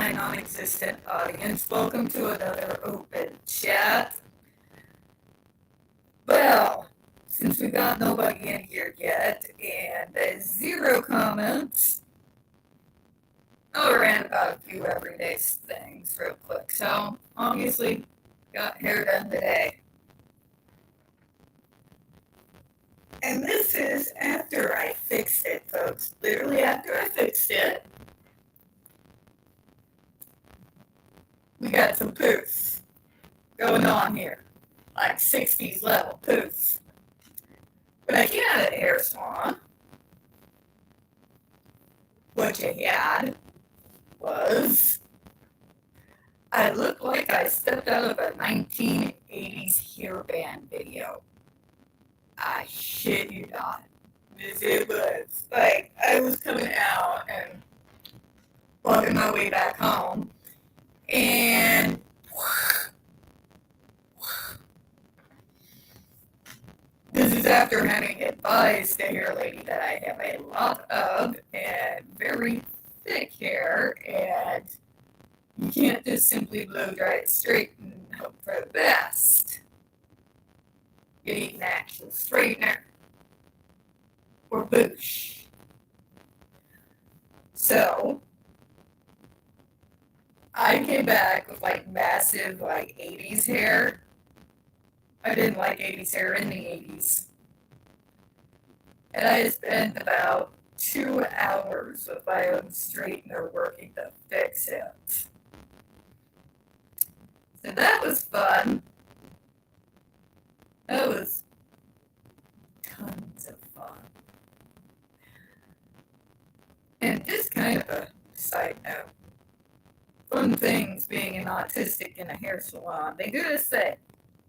my non-existent audience. Welcome to another open chat. Well, since we got nobody in here yet and there's zero comments, I'll rant about a few everyday things real quick. So, obviously, got hair done today. And this is after I fixed it, folks. Literally after I fixed it. We got some poofs going on here. Like 60s level poofs. When I came out of the hair salon, what you had was I looked like I stepped out of a 1980s hair band video. I shit you not. It was like I was coming out and walking my way back home, and this is after having advised the hair lady that I have a lot of and very thick hair, and you can't just simply blow dry it straight and hope for the best. You need an actual straightener or boosh. So I came back with like massive like 80s hair. I didn't like 80s hair in the 80s. And I spent about 2 hours with my own straightener working to fix it. So that was fun. That was tons of fun. And just kind of a side note, fun things being an autistic in a hair salon. They do this thing,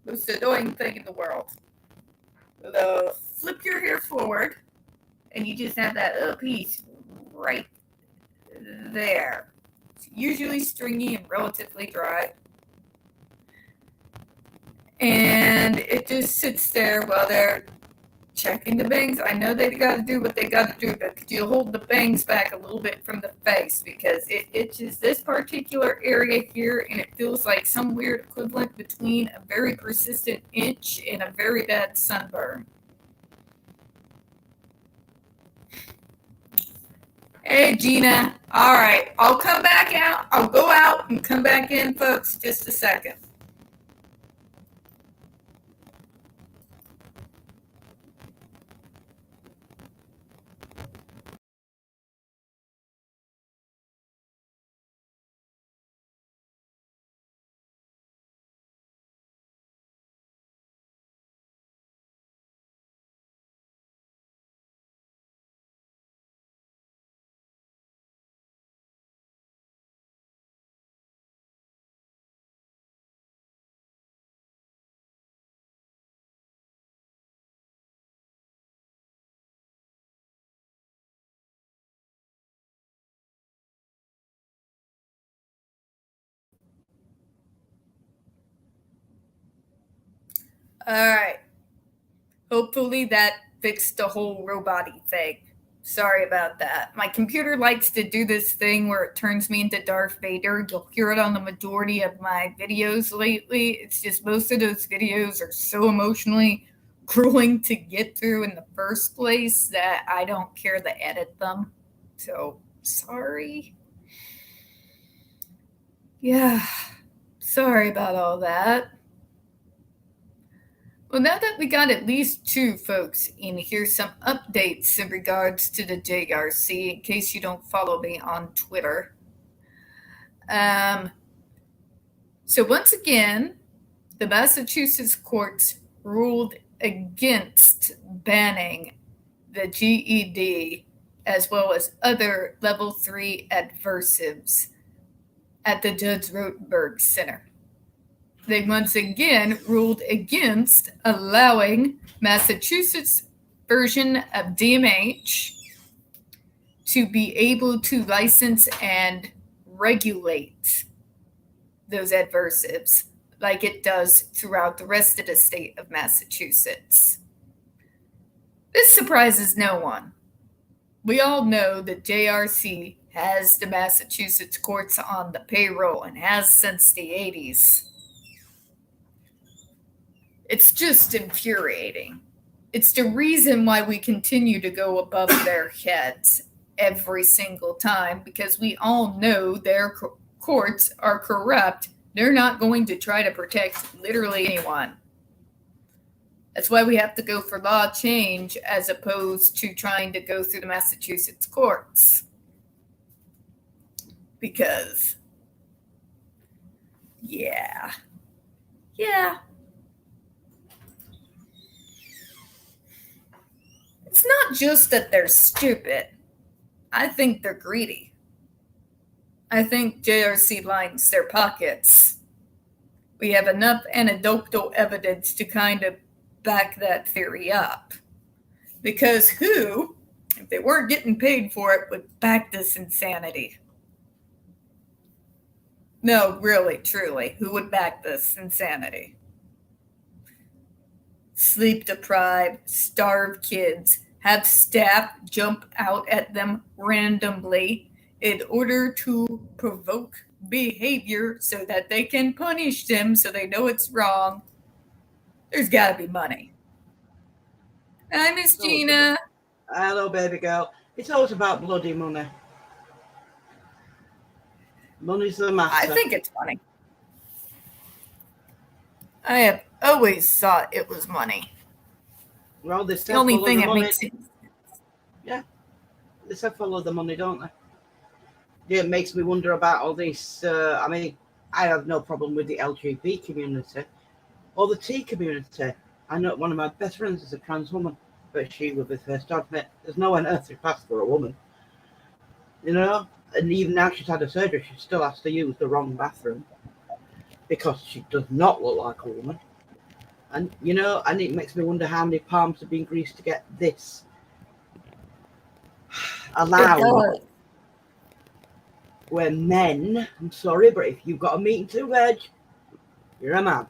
most annoying thing in the world. They'll flip your hair forward, and you just have that little piece right there. It's usually stringy and relatively dry. And it just sits there while they're checking the bangs. I know they got to do what they got to do, but could you hold the bangs back a little bit from the face? Because it itches this particular area here, and it feels like some weird equivalent between a very persistent itch and a very bad sunburn. Hey, Gina. All right. I'll come back out. I'll go out and come back in, folks, just a second. All right. Hopefully that fixed the whole robot-y thing. Sorry about that. My computer likes to do this thing where it turns me into Darth Vader. You'll hear it on the majority of my videos lately. It's just most of those videos are so emotionally grueling to get through in the first place that I don't care to edit them. So, sorry. Yeah, sorry about all that. Well, now that we got at least 2 folks in, here's some updates in regards to the JRC in case you don't follow me on Twitter. So once again, the Massachusetts courts ruled against banning the GED as well as other level 3 adversives at the Judge Rotenberg Center. They once again ruled against allowing Massachusetts' version of DMH to be able to license and regulate those adversives like it does throughout the rest of the state of Massachusetts. This surprises no one. We all know that JRC has the Massachusetts courts on the payroll and has since the 80s. It's just infuriating. It's the reason why we continue to go above their heads every single time, because we all know their courts are corrupt. They're not going to try to protect literally anyone. That's why we have to go for law change as opposed to trying to go through the Massachusetts courts. Because, yeah. It's not just that they're stupid. I think they're greedy. I think JRC lines their pockets. We have enough anecdotal evidence to kind of back that theory up. Because who, if they weren't getting paid for it, would back this insanity? No, really, truly, who would back this insanity? Sleep deprived, starved kids, have staff jump out at them randomly in order to provoke behavior so that they can punish them so they know it's wrong. There's got to be money. Hi, Miss Gina. Hello, baby girl. It's always about bloody money. Money's the matter. I think it's money. I have always thought it was money. Well, it's the only thing that makes sense. Yeah. They say follow the money, don't they? Yeah, it makes me wonder about all this. I mean, I have no problem with the LGBT community or the T community. I know one of my best friends is a trans woman, but she would be first to admit there's no one else who passed for a woman. You know? And even now she's had a surgery, she still has to use the wrong bathroom because she does not look like a woman. And, you know, and it makes me wonder how many palms have been greased to get this allowed. Where men, I'm sorry, but if you've got a meat and two veg, you're a man.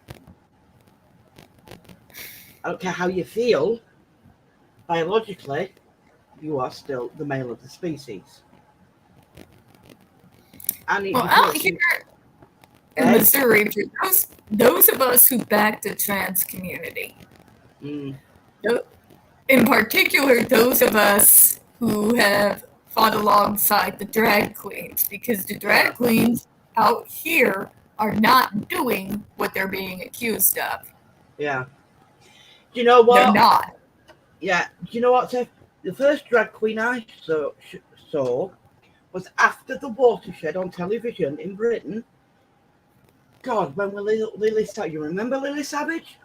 I don't care how you feel, biologically, you are still the male of the species. And well, out here in Missouri, for those of us who back the trans community, in particular, those of us who have fought alongside the drag queens, because the drag queens out here are not doing what they're being accused of. Yeah. Do you know what? They're not. Yeah. Do you know what, Tiff? The first drag queen I saw was after the Watershed on television in Britain. God, when were Lily Savage? You remember Lily Savage?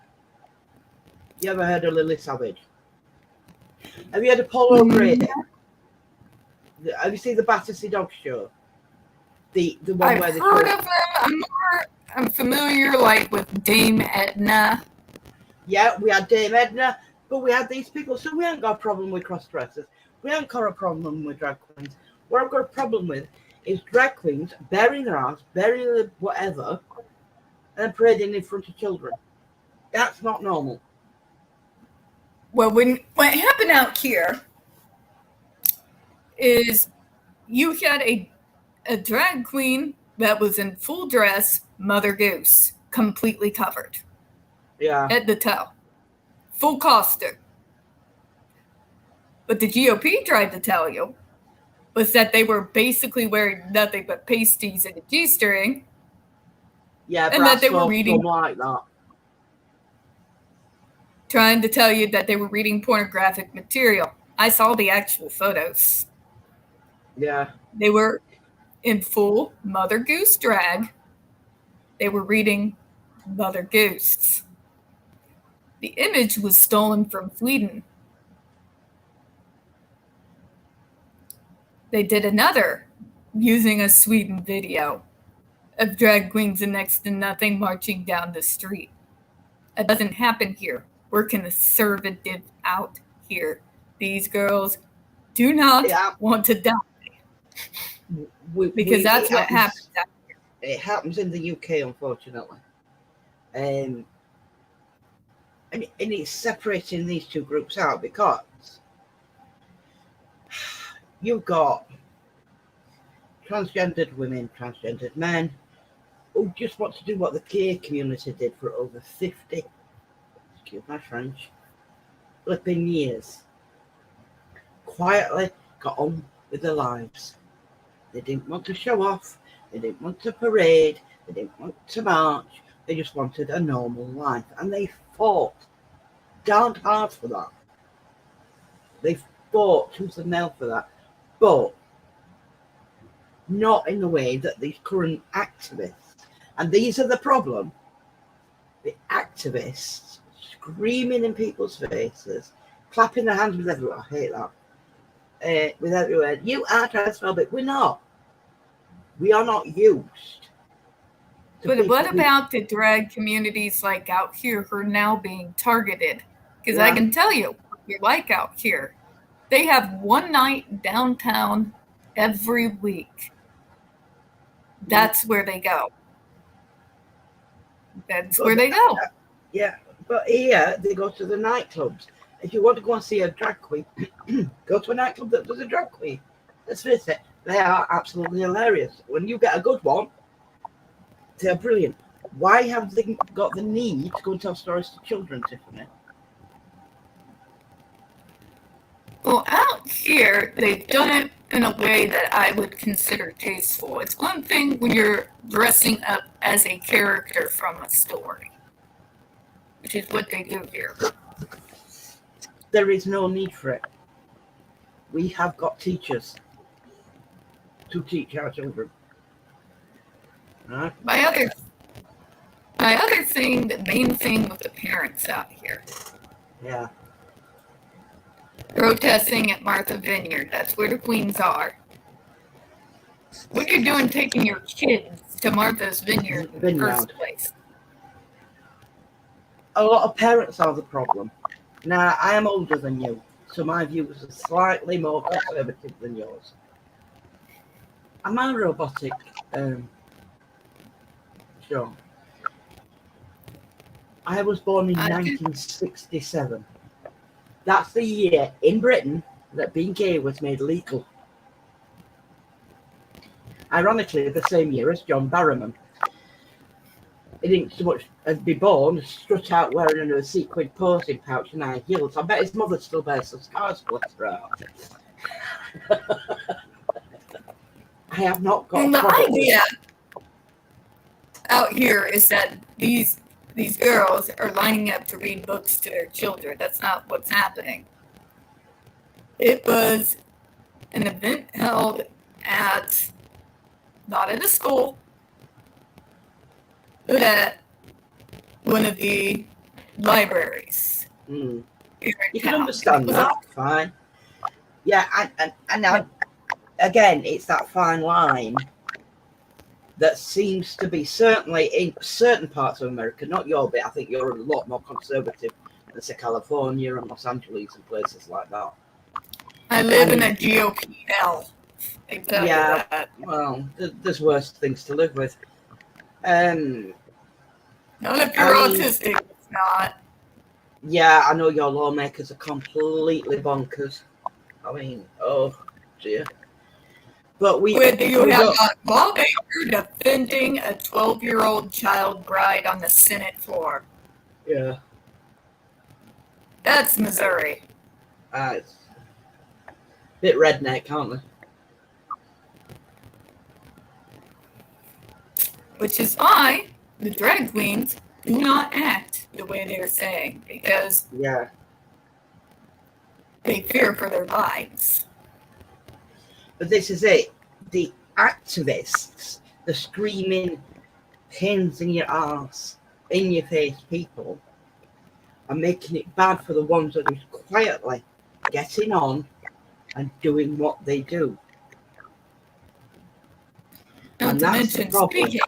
You ever heard of Lily Savage? Have you heard of Paul O'Grady? Have you seen the Battersea Dog Show? The one I've where they heard of them. I'm familiar, like with Dame Edna. Yeah, we had Dame Edna, but we had these people, so we haven't got a problem with cross-dressers. We haven't got a problem with drag queens. What I've got a problem with is drag queens burying their ass, burying their whatever, and parading in front of children. That's not normal. Well, what happened out here is you had a drag queen that was in full dress, Mother Goose, completely covered. Yeah. Head to toe. Full costume. What the GOP tried to tell you was that they were basically wearing nothing but pasties and a G-string. Yeah, and that they were reading like that. Trying to tell you that they were reading pornographic material. I saw the actual photos. Yeah. They were in full Mother Goose drag. They were reading Mother Goose. The image was stolen from Sweden. They did another using a Sweden video of drag queens in next to nothing marching down the street. It doesn't happen here. We're conservative out here. These girls do not want to die. Because that's what happens out here. It happens in the UK, unfortunately. And it's separating these two groups out because you've got transgendered women, transgendered men, who just want to do what the gay community did for over 50, excuse my French, flipping years. Quietly got on with their lives. They didn't want to show off, they didn't want to parade, they didn't want to march, they just wanted a normal life. And they fought darned hard for that. They fought tooth and nail for that. But not in the way that these current activists, and these are the problem, the activists screaming in people's faces, clapping their hands with everyone. I hate that. With everyone, you are transphobic. We're not. We are not used. But what about the drag communities like out here who are now being targeted? Because I can tell you, you're like out here. They have one night downtown every week. That's where they go. That's where they go. Yeah, but here they go to the nightclubs. If you want to go and see a drag queen, go to a nightclub that does a drag queen. Let's face it, they are absolutely hilarious. When you get a good one, they are brilliant. Why have they got the need to go and tell stories to children, Tiffany? Well, out here, they've done it in a way that I would consider tasteful. It's one thing when you're dressing up as a character from a story, which is what they do here. There is no need for it. We have got teachers to teach our children. Right? My other thing, the main thing with the parents out here. Yeah. Protesting at Martha Vineyard. That's where the queens are. What you're doing taking your kids to Martha's Vineyard in the first place? A lot of parents are the problem. Now, I am older than you, so my views are slightly more conservative than yours. Am I robotic, Sean? I was born in 1967. That's the year in Britain that being gay was made legal. Ironically, the same year as John Barrowman. He didn't so much as be born, strut out wearing a sequin posing pouch and high heels. I bet his mother still bears some scars, bless her heart. I have not got. And the idea out here is that these girls are lining up to read books to their children. That's not what's happening. It was an event held not at a school, but at one of the libraries. You can understand that, fine. Yeah, and now, again, it's that fine line that seems to be certainly in certain parts of America, not your bit. I think you're a lot more conservative than, say, California and Los Angeles and places like that. I live in a GOP hell. Exactly. Yeah, that. Well, there's worse things to live with. Not if you're autistic, it's not. Yeah, I know your lawmakers are completely bonkers. I mean, oh dear. But you have a lawmaker defending a 12-year-old child bride on the Senate floor. Yeah. That's Missouri. It's a bit redneck, aren't they? Which is why the drag queens do not act the way they're saying, because they fear for their lives. But this is it. The activists, the screaming, pins in your ass, in your face people, are making it bad for the ones that are quietly getting on and doing what they do. Not to mention, speaking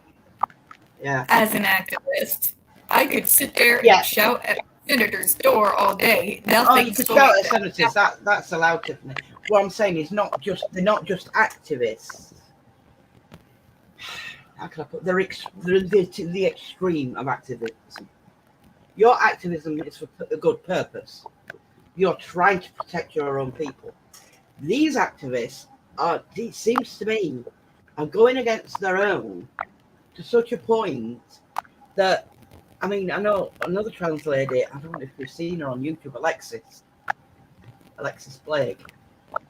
as an activist, I could sit there and shout at the senator's door all day. You could shout at senators. That's allowed, Tiffany. What I'm saying is they're not just activists. How can I put? They're the extreme of activism. Your activism is for a good purpose. You're trying to protect your own people. These activists it seems to me, are going against their own to such a point that, I mean, I know another trans lady, I don't know if you've seen her on YouTube, Alexis Blake.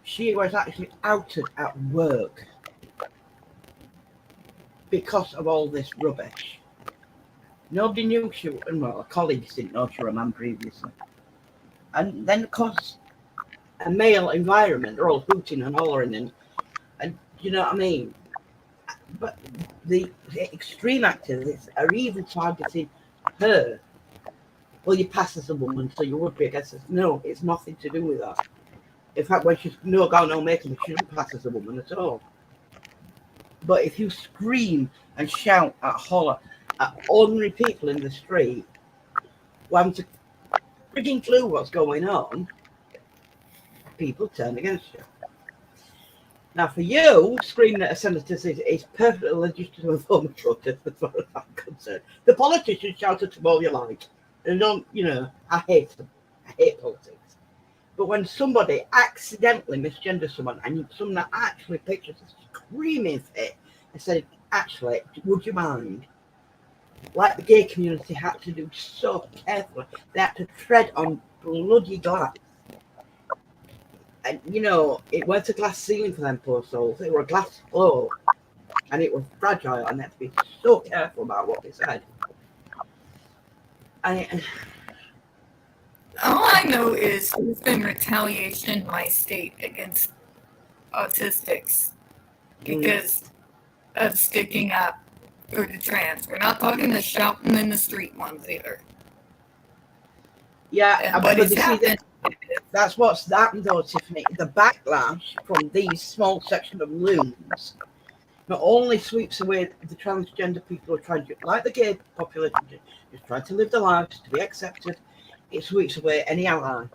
She was actually outed at work because of all this rubbish. Nobody knew she was, well, her colleagues didn't know she was a man previously. And then, of course, a male environment, they're all hooting and hollering, and you know what I mean? But the extreme activists are even targeting her. Well, you pass as a woman, so you would be against us. No, it's nothing to do with that. In fact, when she's no gown, no makeup, she doesn't pass as a woman at all. But if you scream and shout and holler at ordinary people in the street who haven't a freaking clue what's going on, people turn against you. Now, for you, screaming at a senator is perfectly legitimate form of protest as far as I'm concerned. The politicians shout at them all you like. And don't, you know, I hate them. I hate politics. But when somebody accidentally misgenders someone and someone that actually pictures a screaming fit and said, actually, would you mind? Like the gay community had to do so carefully, they had to tread on bloody glass. And you know, it weren't a glass ceiling for them poor souls, it was a glass floor. And it was fragile, and they had to be so careful about what they said. All I know is there's been retaliation in my state against autistics because of sticking up for the trans. We're not talking the shouting in the street ones either. Yeah, but it's you see, that's what's happened though, Tiffany. The backlash from these small section of loons not only sweeps away the transgender people who are trying to, like the gay population, just trying to live their lives, to be accepted, it sweeps away any ally.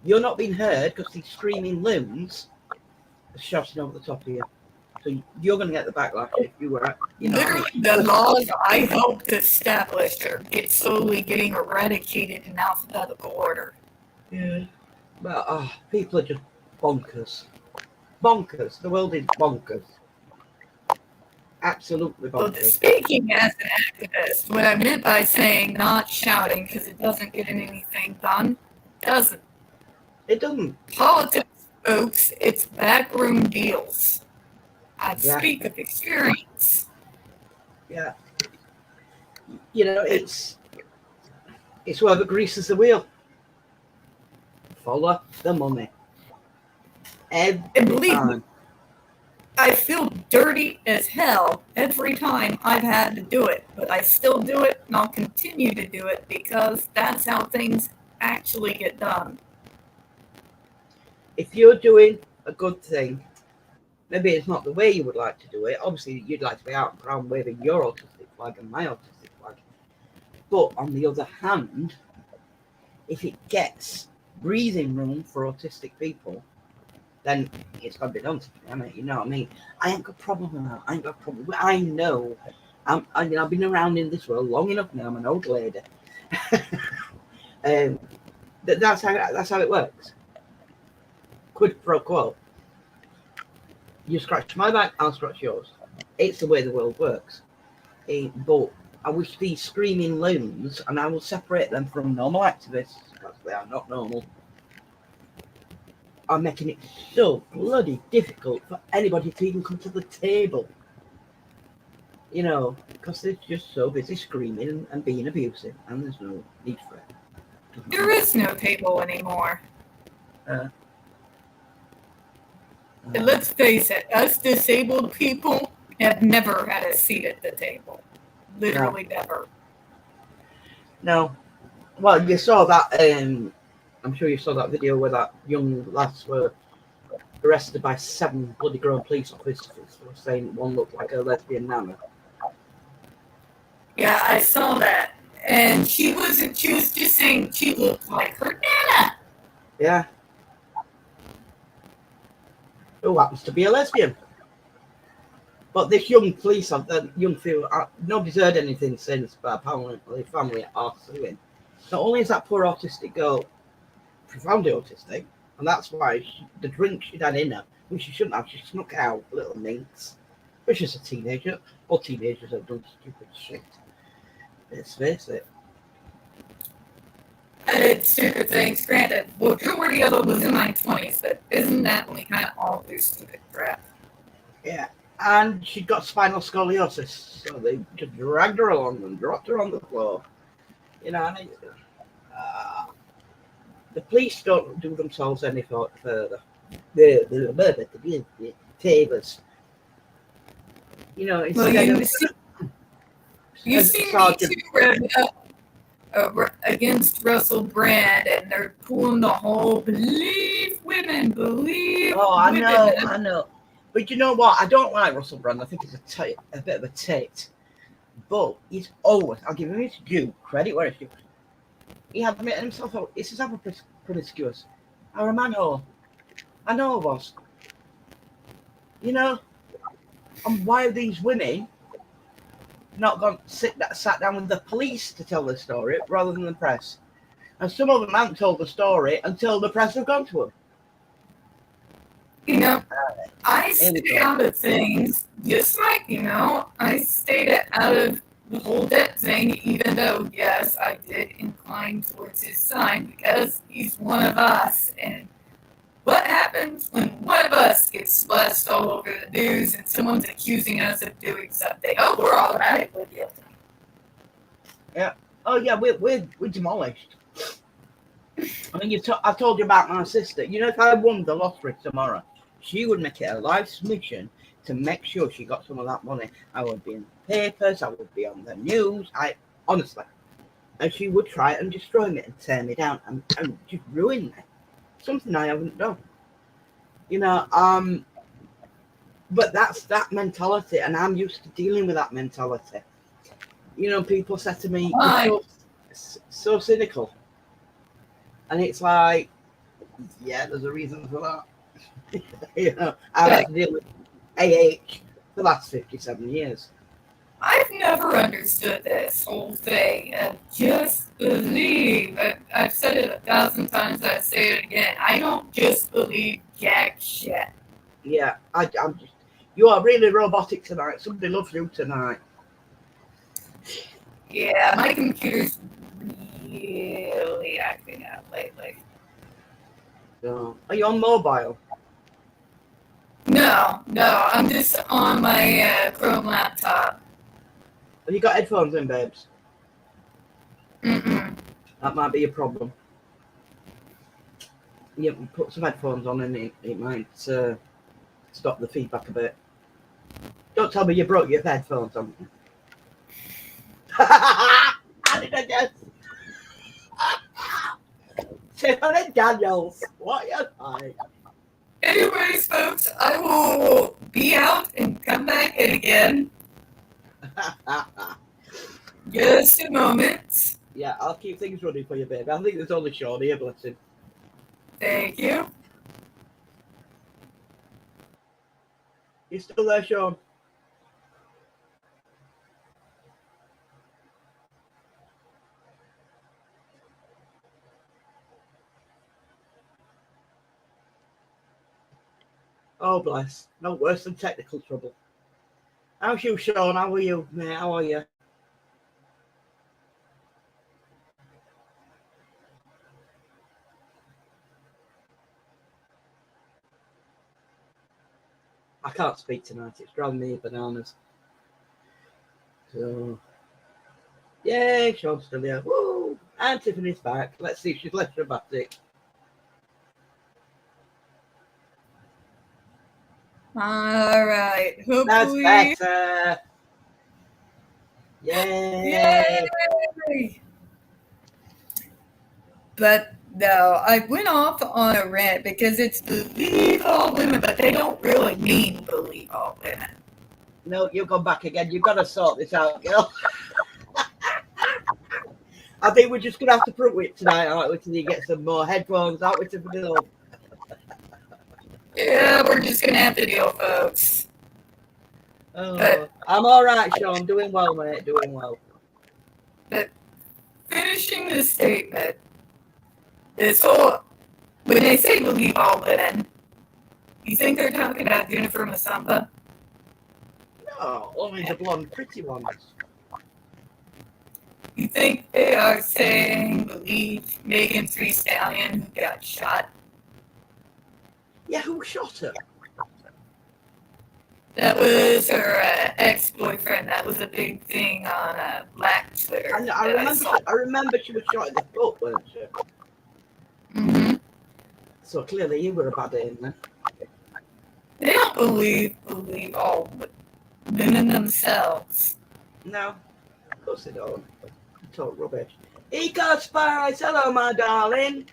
You're not being heard because these screaming loons are shouting over the top of you. So you're going to get the backlash if you were, you know. Literally, the laws I helped establish are slowly getting eradicated in alphabetical order. Yeah. Well, people are just bonkers. Bonkers. The world is bonkers. Absolutely bonkers. Well, speaking as an activist, what I meant by saying not shouting because it doesn't get anything done, doesn't. It doesn't. Politics, folks, it's backroom deals. I speak of experience. Yeah. You know, it's whoever greases the wheel. Follow the money. Every time. I feel dirty as hell every time I've had to do it, but I still do it and I'll continue to do it because that's how things actually get done. If you're doing a good thing, maybe it's not the way you would like to do it. Obviously, you'd like to be out and proud waving your autistic flag and my autistic flag. But on the other hand, if it gets breathing room for autistic people, then it's got to be done. I mean, you know what I mean? I ain't got a problem with that. I ain't got a problem. I know. I've been around in this world long enough now. I'm an old lady. That's how it works. Quid pro quo. You scratch my back, I'll scratch yours. It's the way the world works. But I wish these screaming loons, and I will separate them from normal activists, because they are not normal, are making it so bloody difficult for anybody to even come to the table. You know, because they're just so busy screaming and being abusive, and there's no need for it. There is no table anymore. And let's face it, us disabled people have never had a seat at the table. Literally never. No. Well, you saw that, I'm sure you saw that video where that young lads were arrested by 7 bloody grown police officers for saying one looked like a lesbian nana. Yeah, I saw that. And she was just saying she looked like her nana. Yeah. Who happens to be a lesbian. But this young police, young female, nobody's heard anything since, but apparently the family are suing. Not only is that poor autistic girl profoundly autistic, and that's why the drink she'd had in her which she shouldn't have. She snuck out, little minx. But she's a teenager. All teenagers have done stupid shit. Let's face it. I did stupid things, granted. Majority of it was in my 20s, but isn't that when we kind of all do stupid crap? Yeah. And she got spinal scoliosis, so they just dragged her along and dropped her on the floor. You know, and the police don't do themselves any further. The favors. You know, Well, instead you of see me Sergeant, too, rev up against Russell Brand, and they're pulling the whole believe women. oh, I know. But you know what? I don't like Russell Brand. I think he's a bit of a tit. But he's always, I'll give him his due, credit where it's due. He had made himself out. This is how promiscuous. Or a manhole. I know of us. You know? And why are these women not gone sat down with the police to tell the story rather than the press? And some of them haven't told the story until the press have gone to them. You know, I stay out of things, just like, I stayed out of the whole debt thing, even though, yes, I did incline towards his side because he's one of us. And what happens when one of us gets splashed all over the news and someone's accusing us of doing something? Oh, we're automatically guilty. Yeah. Oh, yeah, we're demolished. I mean, I've told you about my sister. You know, if I won the lottery tomorrow, she would make it a life's mission to make sure she got some of that money. I would be in the papers, I would be on the news. Honestly. And she would try and destroy me and tear me down and just ruin me. Something I haven't done. You know, but that's that mentality, and I'm used to dealing with that mentality. You know, people say to me, "You're so cynical." And it's like, yeah, there's a reason for that. You know, I've had to deal with AH for the last 57 years. I've never understood this whole thing. Just believe. I've said it 1,000 times. I say it again. I don't just believe jack shit. Yeah, I'm just. You are really robotic tonight. Somebody loves you tonight. Yeah, my computer's really acting out lately. So, are you on mobile? No, I'm just on my Chrome laptop. Have you got headphones in, babes? Mm-mm. That might be a problem. Yeah, put some headphones on and it might stop the feedback a bit. Don't tell me you broke your headphones on. How did I guess? Tiffany Daniels, what you like? Anyways, folks, I will be out and come back in again. Just a moment. Yeah, I'll keep things running for you, babe. I think there's only Sean here, bless him. Thank you. You still there, Sean? Oh, bless. No worse than technical trouble. How's you, Sean? How are you, mate? How are you? I can't speak tonight. It's driving me bananas. So, yay, Sean's still here. Woo! And Tiffany's back. Let's see if she's less dramatic. All right. Hopefully. That's better. Yay! Yay! But no, I went off on a rant because it's believe all women, but they don't really mean believe all women. No, you've gone back again. You've got to sort this out, girl. I think we're just going to have to prove it tonight, aren't we, till you get some more headphones, aren't we, Tiffany? Yeah, we're just going to have to deal, folks. Oh, I'm all right, Sean. Doing well, mate. Doing well. But finishing the statement, this whole, when they say believe all women, You think they're talking about Jennifer Masamba? No, only the blonde, pretty ones. You think they are saying believe Megan Thee Stallion who got shot? Yeah, who shot her? That was her ex-boyfriend. That was a big thing on Black Twitter. I remember she was shot in the foot, weren't she? Mm-hmm. So clearly you were a bad in then. They don't believe all women themselves. No, of course they don't. Talk rubbish. Eco Spice, hello, my darling.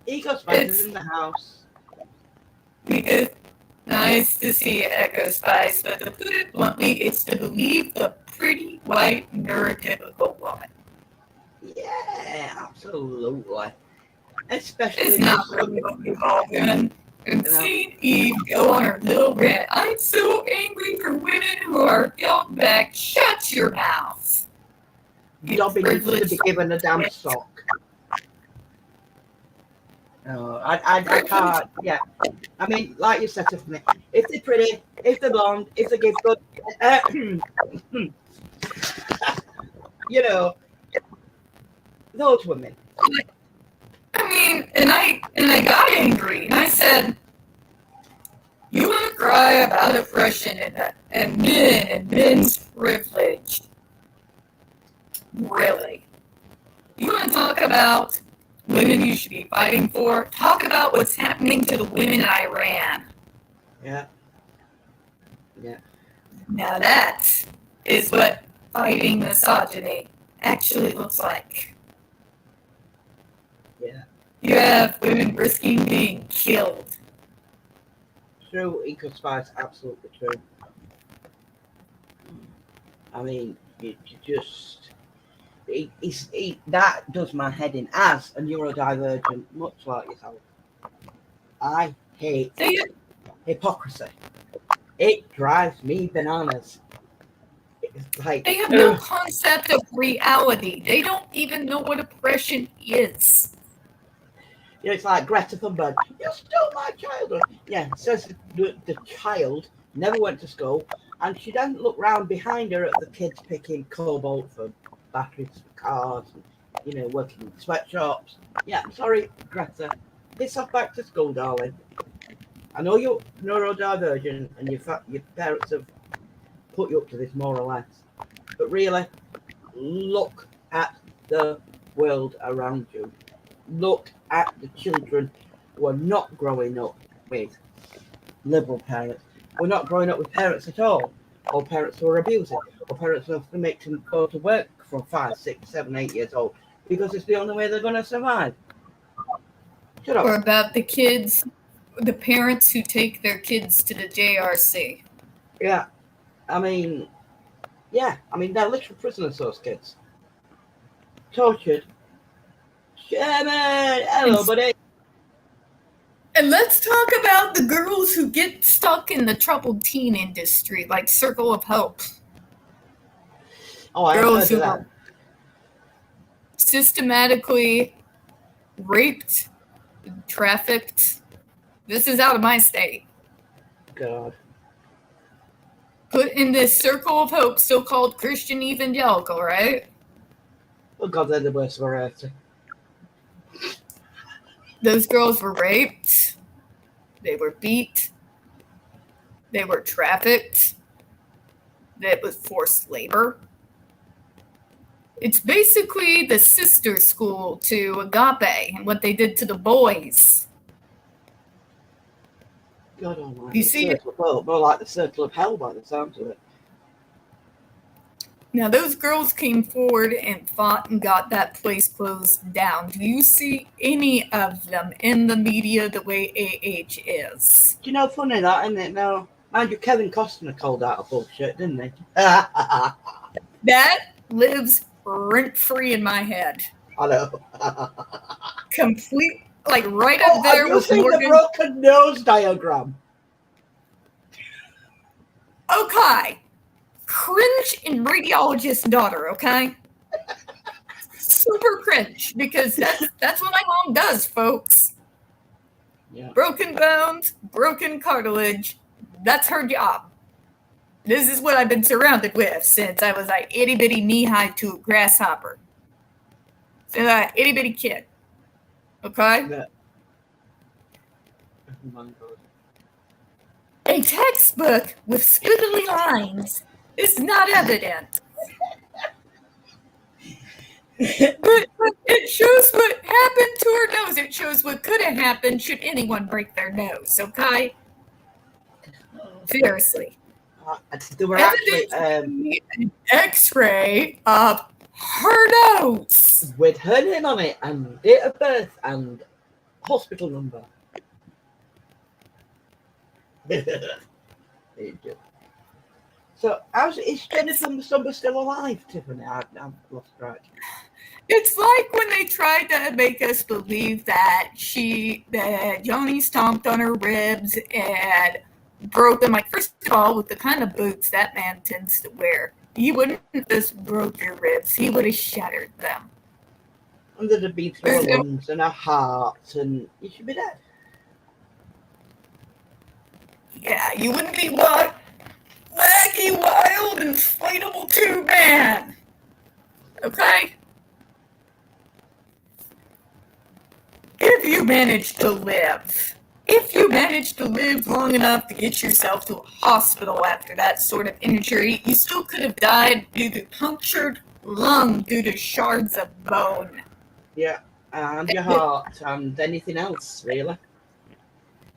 Eco Spice is in the house. Because nice to see Echo Spice, but to put it bluntly, it's to believe the pretty white neurotypical woman. Yeah, absolutely. Especially It's not really what we call women. And seeing Eve go on her little rant, I'm so angry for women who are held back. Shut your mouth. Dobby needs to be given a damn sock. No, I can't. Yeah, I mean, like you said to me, if they're pretty, if they're blonde, if they give good, you know, those women. I mean, and I got angry, and I said, "You want to cry about oppression and men and men's privilege? Really? You want to talk about women you should be fighting for? Talk about what's happening to the women in Iran. Yeah. Yeah. Now that is what fighting misogyny actually looks like. Yeah. You have women risking being killed. True, Eco Spice, absolutely true. I mean, you just that does my head in as a neurodivergent, much like yourself. I hate hypocrisy. It drives me bananas. It's like They have no concept of reality. They don't even know what oppression is. You know, it's like Greta Thunberg. You stole my childhood. Yeah, says the child never went to school, and she doesn't look round behind her at the kids picking cobalt for batteries for cars, and, you know, working in sweatshops. Yeah, sorry, Greta. Piss off back to school, darling. I know you're neurodivergent, and your parents have put you up to this more or less, but really, look at the world around you. Look at the children who are not growing up with liberal parents. We're not growing up with parents at all, or parents who are abusive, or parents who have to make them go to work from 5, 6, 7, 8 years old because it's the only way they're going to survive. Shut up. Or about the kids, the parents who take their kids to the JRC. Yeah, I mean, they're literal prisoners, those kids. Tortured. Sherman, hello, buddy. And let's talk about the girls who get stuck in the troubled teen industry, like Circle of Hope. Oh, I girls heard who that. are systematically raped, trafficked. This is out of my state. God. Put in this Circle of Hope, still called Christian Evangelical, right? Oh, God, they're the worst variety. Those girls were raped. They were beat. They were trafficked. That was forced labor. It's basically the sister school to Agape and what they did to the boys. God almighty. You see, more like the circle of hell by the sounds of it. now those girls came forward and fought and got that place closed down. Do you see any of them in the media the way AH is? Do you know, funny that, isn't it? No, mind you, Kevin Costner called out a bullshit, didn't he? That lives rent-free in my head. I know. Complete, like right up there have you with seen Morgan. the broken nose diagram? Okay. Cringe in radiologist's daughter, okay? Super cringe, because that's what my mom does, folks. Yeah. Broken bones, broken cartilage. That's her job. This is what I've been surrounded with since I was like itty bitty knee high to a grasshopper. Since I itty bitty kid. Okay? Yeah. Oh my God. A textbook with squiggly lines is not evident. But it shows what happened to her nose. It shows what could have happened should anyone break their nose, okay? Seriously. They were actually an x-ray of her nose. with her name on it and date of birth and hospital number. So, is Jennifer Summer still alive, Tiffany? I've lost track. It's like when they tried to make us believe that Joni stomped on her ribs and broke them. Like, first of all, with the kind of boots that man tends to wear, he wouldn't have just broke your ribs, he would have shattered them. And there'd have been through her lungs and her heart, and you should be dead. Yeah, you wouldn't be what? Wacky, wild, inflatable tube man. Okay? If you manage to live long enough to get yourself to a hospital after that sort of injury, you still could have died due to punctured lung due to shards of bone. Yeah, and your heart and anything else, really.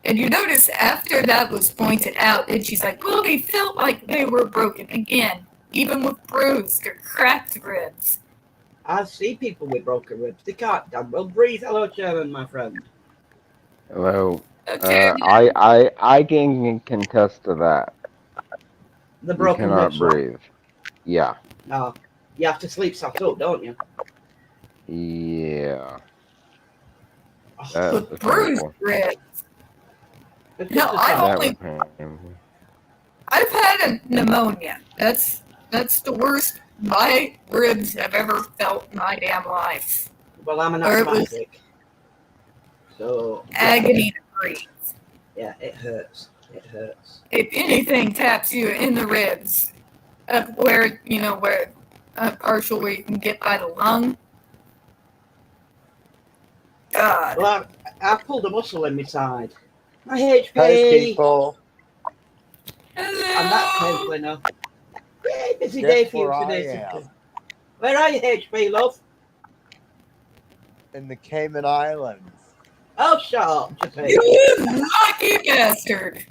And you notice after that was pointed out, and she's like, well, they felt like they were broken again, even with bruised or cracked ribs. I see people with broken ribs. They can't damn well breathe. Hello, Chairman, my friend. Well, Okay, I can contest to that. The You broken cannot ribs. breathe. Yeah. No, you have to sleep sat up, don't you? Yeah. Oh, with That's bruised painful. ribs. it's No, just a I sign. That only- was painful. I've had a pneumonia. That's the worst my ribs have ever felt in my damn life. Well, I'm an Or it was- asthmatic. So, Agony to breathe. yeah, it hurts. It hurts. If anything taps you in the ribs, up where partial where you can get by the lung. God. Well, I pulled a muscle in my side. My HP. Hey, people. I'm that Hello. painful enough. Yeah, busy Guess day for you where I today, am. sister. Where are you, HP, love? In the Cayman Islands. Oh, shut up. Just say. You lucky bastard.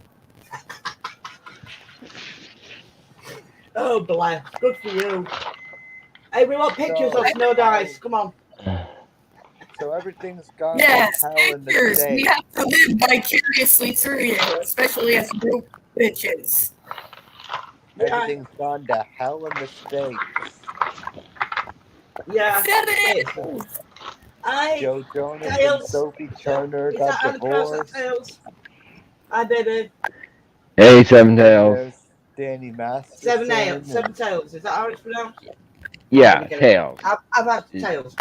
Oh, bless. Good for you. Hey, we want pictures No. of snow dice. Come on. So everything's gone Yes, to hell in the pictures. We States. have to live vicariously through you, especially as broke bitches. Everything's gone to hell in the States. Yeah. Seven It's- apples. Joe Jonas and Tails. Sophie Turner Is got that how to pronounce that, divorced. Tails? Hi, baby. Hey, Seven Tails. There's Danny Masterson. Seven and tails. Is that how it's pronounced? Yeah, Get it. Tails. I've had tails.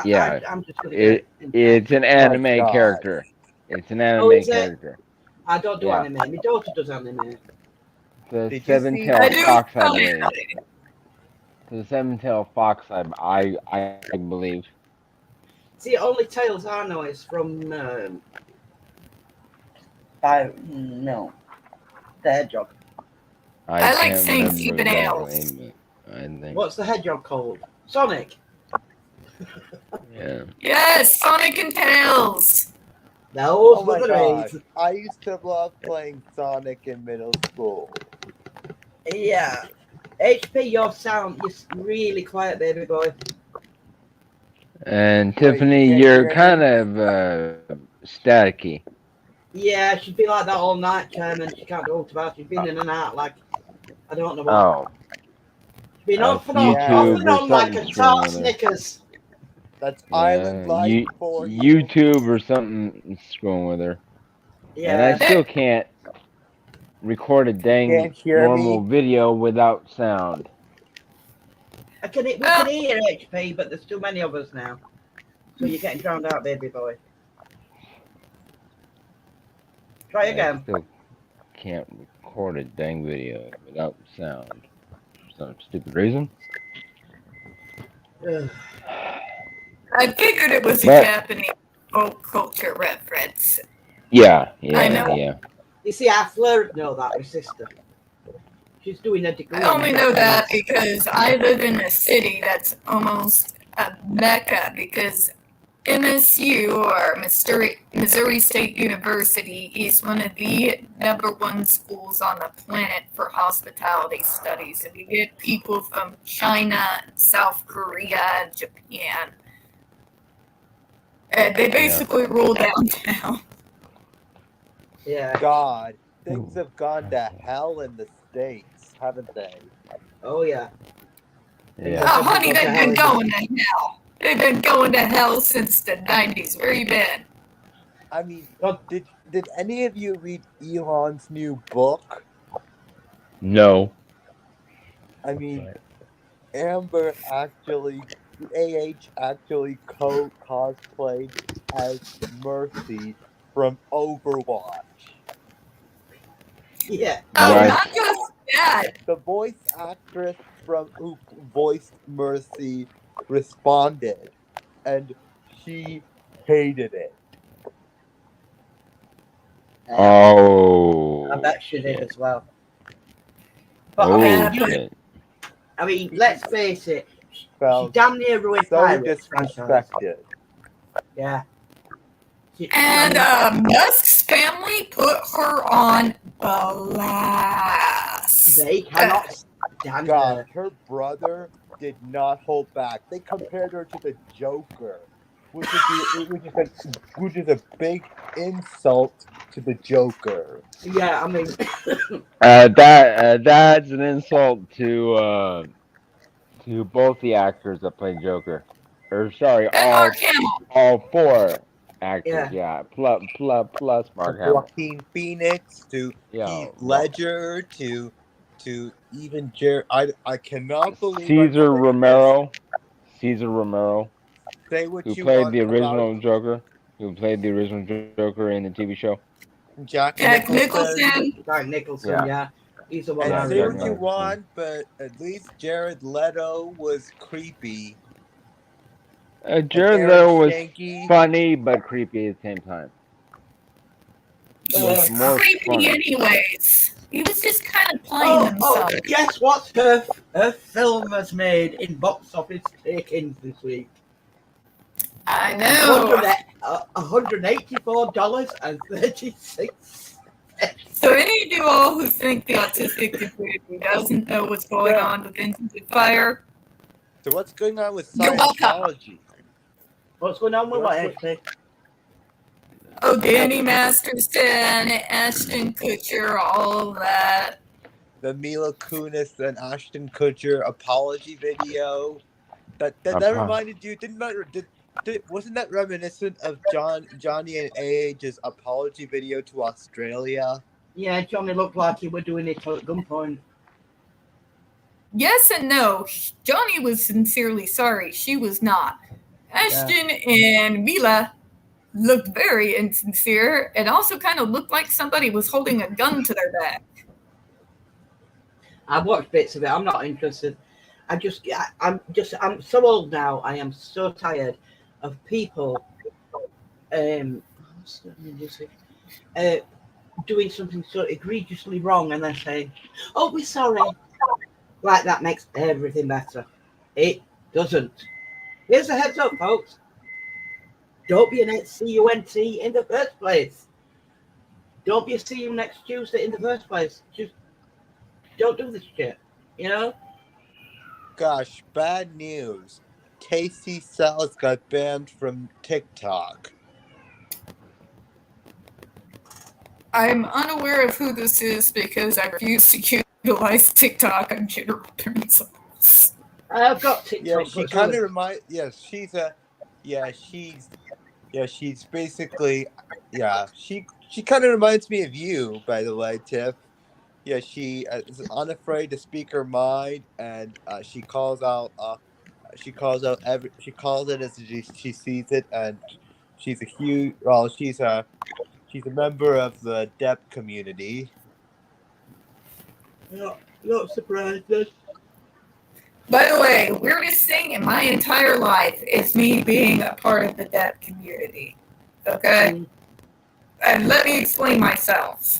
Yeah, I'm just gonna It get it. it's an anime God. character. It's an Oh, anime is it? character. I don't do Yeah. anime. My daughter does anime. The Did you seven see- I tailed do. fox, I believe. The seven tailed fox, I believe. See, only tails I know is from no, the hedgehog. I like can't saying remember stupid exactly, ales. but I think. What's the hedgehog called? Sonic. Yeah. Yes, Sonic and Tails. Those Oh were my the gosh. days. I used to love playing Sonic in middle school. Yeah. HP, your sound is really quiet, baby boy. And Wait, Tiffany, you can't you're hear kind me? of staticky. Yeah, she'd be like that all night, Chairman. She can't talk about. She's been in and out like I don't know what. Oh, She's been off and on, YouTube off and or on like a something tart screwing with her. Snickers. That's yeah. Island Life You, for you. YouTube or something screwing with her. And I Yeah. still can't record a dang Can't hear normal me? video without sound. We can hear HP, but there's too many of us now. So you're getting drowned out, baby boy. Try I again. still can't record a dang video without sound for some stupid reason. Ugh. I figured it was a But- Japanese folk culture reference. Yeah, I know. yeah. You see, I flirt know that, my sister. She's doing a degree. I only in know that Japanese. because I live in a city that's almost a mecca because MSU, or Missouri State University, is one of the #1 schools on the planet for hospitality studies. And you get people from China, South Korea, and Japan. And they basically rule downtown. Yeah. God, things have gone to hell in the States, haven't they? Oh yeah. Yeah. Oh, honey, they've been going to hell. They've been going to hell since the 90s. Where you been? I mean, Well, did any of you read Elon's new book? No. I mean, Amber actually, cosplayed as Mercy from Overwatch. yeah. Oh, Nice. not just that. The voice actress who voiced Mercy responded, and she hated it. Oh. I bet she did shit. as well. But Oh, Yeah. shit. let's face it. She Felt damn near ruined so Pirates franchise. disrespected. Yeah. And Musk's family put her on blast. They cannot stand God, her. her brother did not hold back. They compared her to the Joker, which is a big insult to the Joker. Yeah, I mean, That's an insult to both the actors that played Joker. Or sorry, And Mark Hamill. all four actors. Yeah. Yeah. Plus Mark Hamill. Joaquin Phoenix to Yeah. Heath Ledger to even Jared. I cannot believe Caesar I'm Romero. Caesar Romero, Say what who you played want the about original Joker. Who played the original Joker in the TV show. Jack Jack Nicholson. Nicholson. Jack Nicholson, Yeah. yeah. He's the one Yeah, I And say Jack what you remember. Nicholson. want, but at least Jared Leto was creepy. Jared And Leto Aaron was Shanky- funny but creepy at the same time. He was Uh, more Creepy funny. anyways. He was just kind of playing himself. guess what her film has made in box office take-ins this week? I know. $184.36. So any of you all who think the autistic community doesn't know what's going on with Into Fire, So what's going on with You're welcome. Scientology? What's going on with what, actually? oh, Danny Masterson, Ashton Kutcher, all that. The Mila Kunis and Ashton Kutcher apology video. That reminded you? Wasn't that reminiscent of Johnny and AH's apology video to Australia? Yeah, Johnny looked like he was doing it at gunpoint. Yes and no. Johnny was sincerely sorry. She was not. Ashton and Mila looked very insincere and also kind of looked like somebody was holding a gun to their back. I've watched bits of it. I'm not interested. I'm so old now. I am so tired of people doing something so egregiously wrong and then saying, "Oh, we're sorry." Like that makes everything better. It doesn't. Here's a heads up, folks. Don't be an CUNT in the first place. Don't be a see you next Tuesday in the first place. Just don't do this shit. You know? Gosh, bad news. Casey Sells got banned from TikTok. I'm unaware of who this is because I refuse to utilize TikTok on general principles. I've got TikTok. Yeah, she kind of reminds. Yes, she's basically. Yeah, she kind of reminds me of you, by the way, Tiff. Yeah, she is unafraid to speak her mind, and she calls it as she sees it, and she's a huge. Well, she's a She's a member of the Depp community. Not surprised. By the way, weirdest thing in my entire life is me being a part of the Depp community. Okay? And let me explain myself.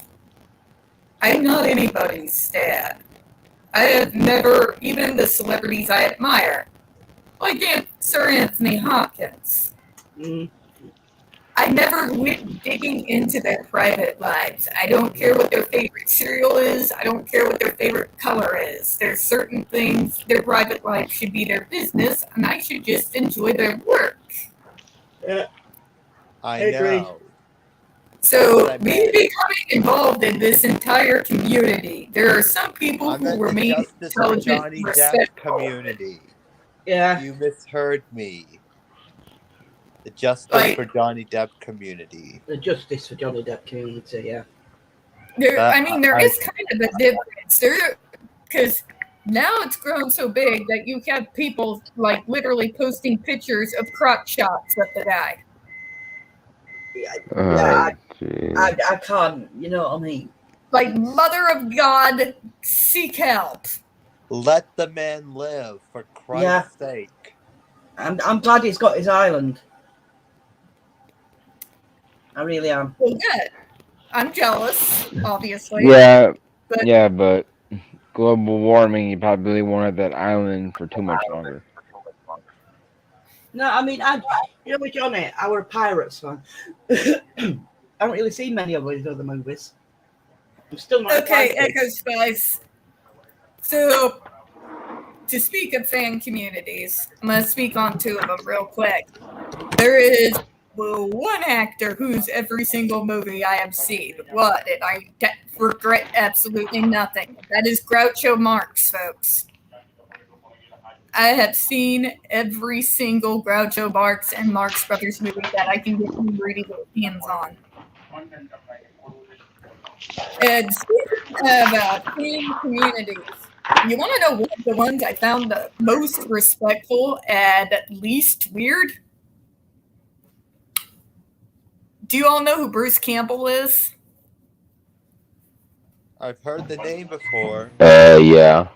I'm not anybody's stan. I have never, even the celebrities I admire, like Sir Anthony Hopkins, I never went digging into their private lives. I don't care what their favorite cereal is. I don't care what their favorite color is. There's certain things, their private life should be their business, and I should just enjoy their work. Yeah. I agree. know. So, That's what I me meant. becoming involved in this entire community, there are some people I who meant were the made Justice for intelligent, Johnny Depp respectful. community. Yeah. You misheard me. The Justice Like- for Johnny Depp community. The justice for Johnny Depp community, yeah. There, That- I mean, there I- is kind of a difference. Because now it's grown so big that you have people like literally posting pictures of crotch shots of the guy. Yeah, Jeez. I can't, you know what I mean? Like, Mother of God, seek help. Let the man live, for Christ's sake. I'm glad he's got his island. I really am. Well, good. I'm jealous, obviously. Yeah, But- yeah, but global warming, you probably wanted that island for too much longer. No, I mean, you know, with Johnny, I were a Pirates fan. I haven't really seen many of his other movies. I'm still not. Okay, excited. Echo Spice. So, to speak of fan communities, I'm going to speak on two of them real quick. There is one actor whose every single movie I have seen. What? And I regret absolutely nothing. That is Groucho Marx, folks. I have seen every single Groucho Marx and Marx Brothers movie that I can get my greedy little hands on. And speaking of fan communities, you want to know what the ones I found the most respectful and least weird? Do you all know who Bruce Campbell is? I've heard the name before. Yeah.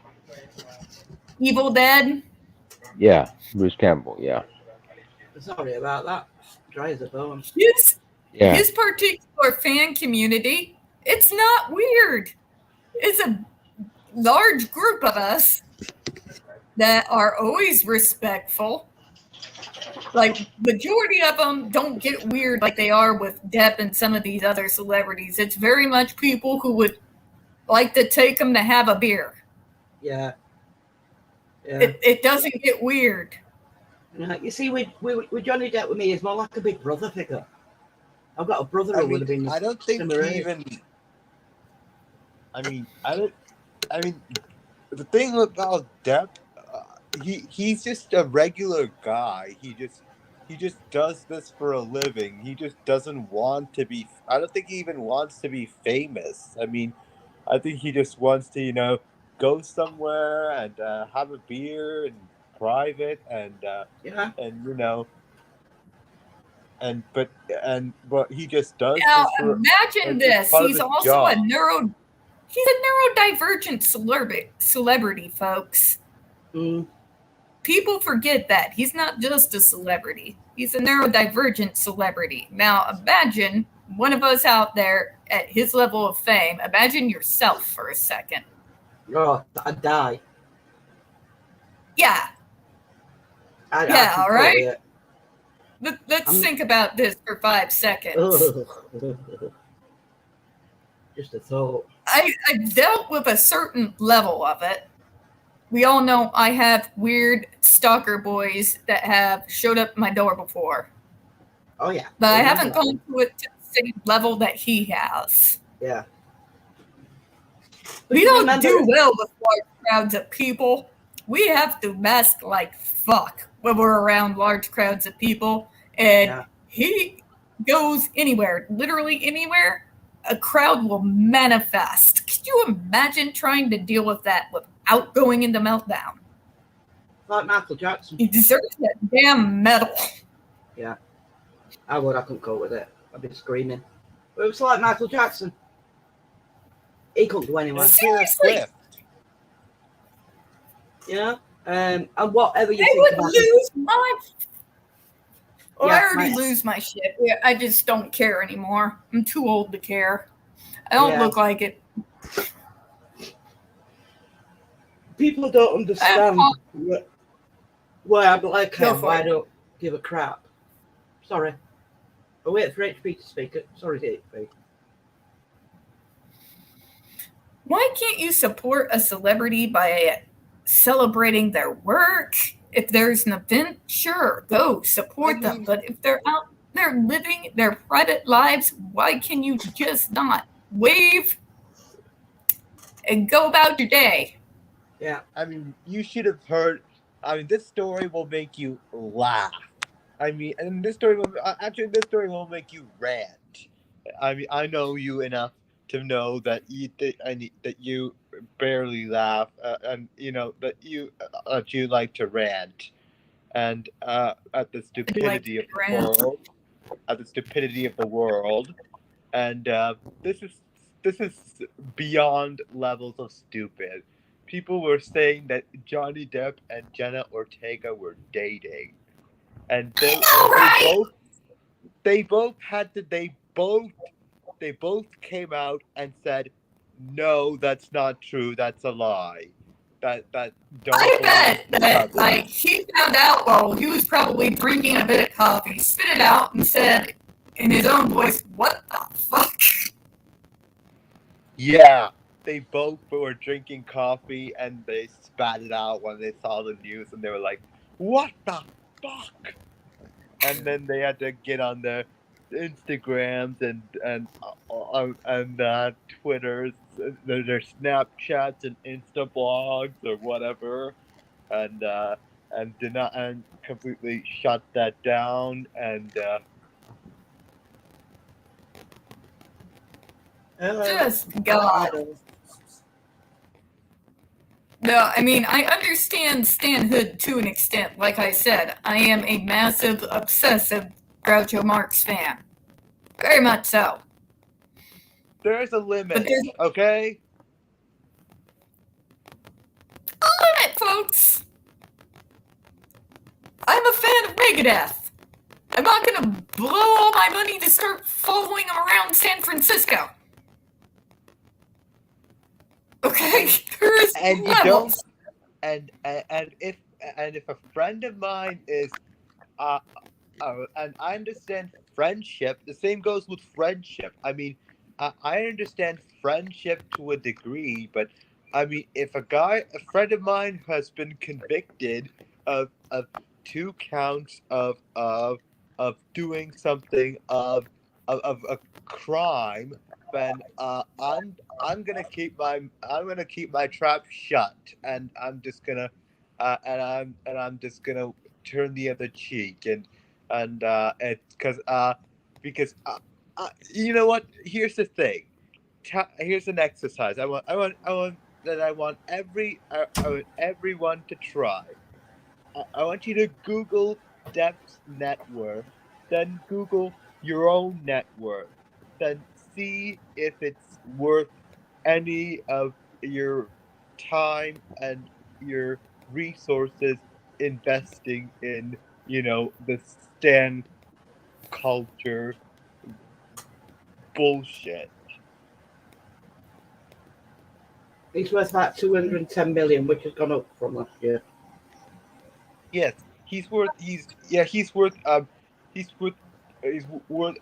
Evil Dead? Yeah. Bruce Campbell, yeah. Sorry about that. Dry as a bone. Yeah. His particular fan community, it's not weird. It's a large group of us that are always respectful. Like, majority of them don't get weird like they are with Depp and some of these other celebrities. It's very much people who would like to take them to have a beer. Yeah. Yeah. It doesn't get weird. You see, with Johnny Depp, with me, it's more like a big brother figure. I've got a brother I who would have been. mean, I don't think similar he age. even. I mean, the thing about Depp, he's just a regular guy. He just does this for a living. He just doesn't want to be. I don't think he even wants to be famous. I mean, I think he just wants to, go somewhere and have a beer in private and Yeah. but he just does Now, this for, imagine it's just this. part of He's his also job. he's a neurodivergent celebrity, folks. Mm. People forget that. He's not just a celebrity. He's a neurodivergent celebrity. Now, imagine one of us out there at his level of fame. Imagine yourself for a second. Oh, I'd die. Yeah. I Yeah, can all right. totally- Let's I'm- think about this for 5 seconds. Ugh. Just a thought. I've dealt with a certain level of it. We all know I have weird stalker boys that have showed up at my door before. Oh yeah. But I remember haven't that. gone to it to the same level that he has. Yeah. We you don't remember- do well with large crowds of people. We have to mask like fuck when we're around large crowds of people. And Yeah. he goes anywhere, literally anywhere, a crowd will manifest. Could you imagine trying to deal with that without going into meltdown? Like Michael Jackson. He deserves that damn medal. I couldn't cope with it. I'd be screaming. It was like Michael Jackson. He couldn't do anywhere. And Taylor Seriously? Swift. You know? And whatever you They think would about lose my. Well, I Yeah, already my- lose my shit. Yeah, I just don't care anymore. I'm too old to care. I don't Yeah. look like it. people don't understand why I'm like Go him, for why I it. don't give a crap. Sorry. I'll wait for HP to speak it. Sorry, HP. Why can't you support a celebrity by celebrating their work? If there's an event, sure, go support them. But if they're out there living their private lives, why can you just not wave and go about your day? Yeah. I mean, you should have heard. I mean, this story will make you laugh. I mean, and this story will actually this story will make you rant. I mean, I know you enough to know that that you barely laugh, and you know that you like to rant, and at the stupidity of the rant. world, at the stupidity of the world, and this is beyond levels of stupid. People were saying that Johnny Depp and Jenna Ortega were dating, and they both came out and said, no, that's not true. That's a lie. That don't. I bet believe that that. like he found out while he was probably drinking a bit of coffee, spit it out and said in his own voice, "What the fuck?" Yeah, they both were drinking coffee and they spat it out when they saw the news and they were like, "What the fuck?" And then they had to get on their Instagrams and Twitters, their Snapchats and Insta blogs or whatever, and did not and completely shut that down and. Just God. No, I mean, I understand Stan Hood to an extent. Like I said, I am a massive, obsessive Groucho Marx fan. Very much so. There's a limit, But there's okay? a limit, folks. I'm a fan of Megadeth. I'm not gonna blow all my money to start following them around San Francisco. Okay, there is And you levels. don't and if a friend of mine is and I understand friendship, the same goes with friendship. I mean, I understand friendship to a degree, but I mean, if a friend of mine has been convicted of 2 counts of doing something of a crime, then I'm gonna keep my trap shut, and I'm just gonna turn the other cheek, and it's because you know what? Here's the thing. Here's an exercise. I want everyone to try. I want you to Google Depp's net worth, then Google your own net worth, then see if it's worth any of your time and your resources investing in, the Stan culture bullshit. He's worth about 210 million, which has gone up from last year. Yes, he's worth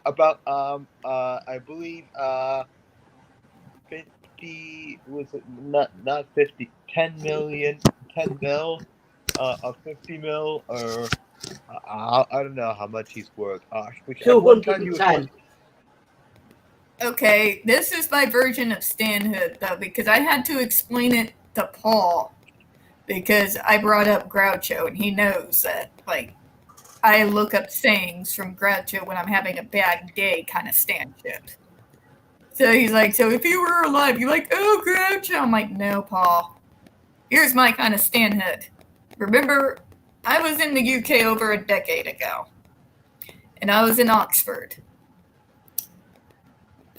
about I believe 50, was it not 50, 10 million, 10 mil, 50 mil, or I don't know how much he's worth. At one time he was 210. Okay, this is my version of Stan Hood, though, because I had to explain it to Paul, because I brought up Groucho, and he knows that, like, I look up sayings from Groucho when I'm having a bad day kind of Stan shit. So he's like, so if you were alive, you're like, oh, Groucho. I'm like, no, Paul. Here's my kind of Stan Hood. Remember, I was in the UK over a decade ago, and I was in Oxford.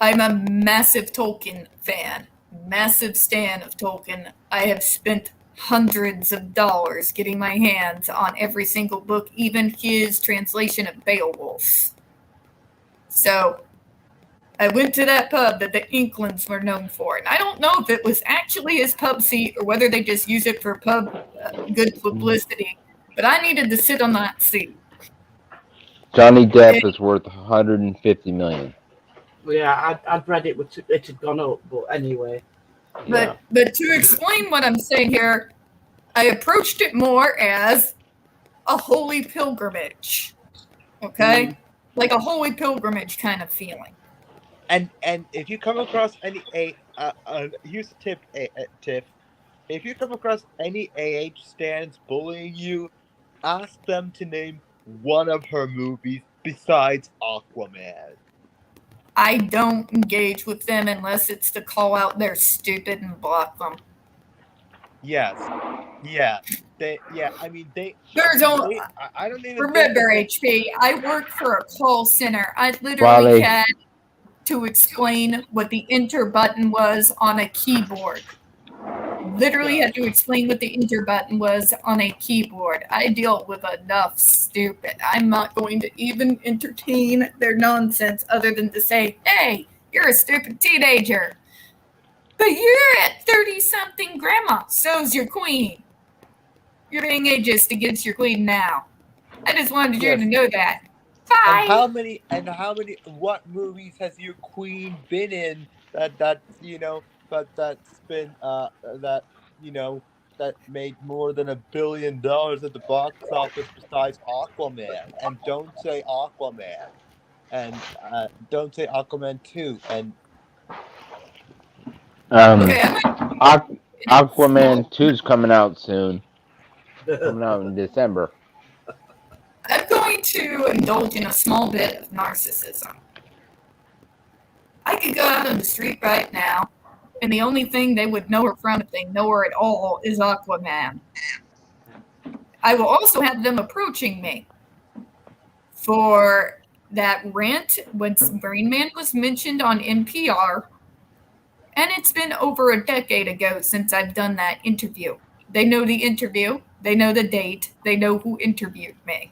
I'm a massive Tolkien fan, massive stan of Tolkien. I have spent hundreds of dollars getting my hands on every single book, even his translation of Beowulf. So I went to that pub that the Inklings were known for, and I don't know if it was actually his pub seat or whether they just use it for pub good publicity, but I needed to sit on that seat. Johnny Depp is worth 150 million. Yeah, I'd read it had gone up, but anyway. But to explain what I'm saying here, I approached it more as a holy pilgrimage. Okay? Like a holy pilgrimage kind of feeling. And if you come across any here's a tip, Tiff. If you come across any AH stands bullying you, ask them to name one of her movies besides Aquaman. I don't engage with them unless it's to call out they're stupid and block them. Yes. Yeah. They. There's only. I don't even Remember, think HP, I work for a call center. I literally Wally. had to explain what the enter button was on a keyboard. Literally had to explain what the enter button was on a keyboard. I deal with enough stupid. I'm not going to even entertain their nonsense other than to say, hey, you're a stupid teenager. But you're at 30-something grandma. So's your queen. You're being ageist against your queen now. I just wanted you to know that. Bye. And how many what movies has your queen been in that's been that made more than $1 billion at the box office besides Aquaman? And don't say Aquaman. And don't say Aquaman 2. And Aquaman 2 is coming out soon. Coming out in December. I'm going to indulge in a small bit of narcissism. I could go out on the street right now, and the only thing they would know her from, if they know her at all, is Aquaman. I will also have them approaching me for that rant when Rain Man was mentioned on NPR, and it's been over a decade ago since I've done that interview. They know the interview, they know the date, they know who interviewed me.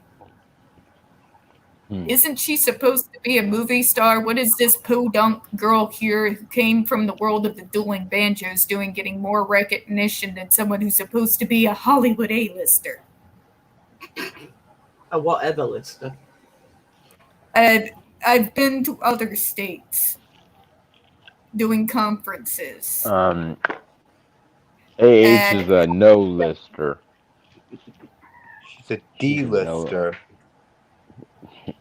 Isn't she supposed to be a movie star? What is this podunk girl here who came from the world of the dueling banjos doing, getting more recognition than someone who's supposed to be a Hollywood A-lister? A whatever lister. I've been to other states doing conferences. AH is a no-lister. she's a D-lister.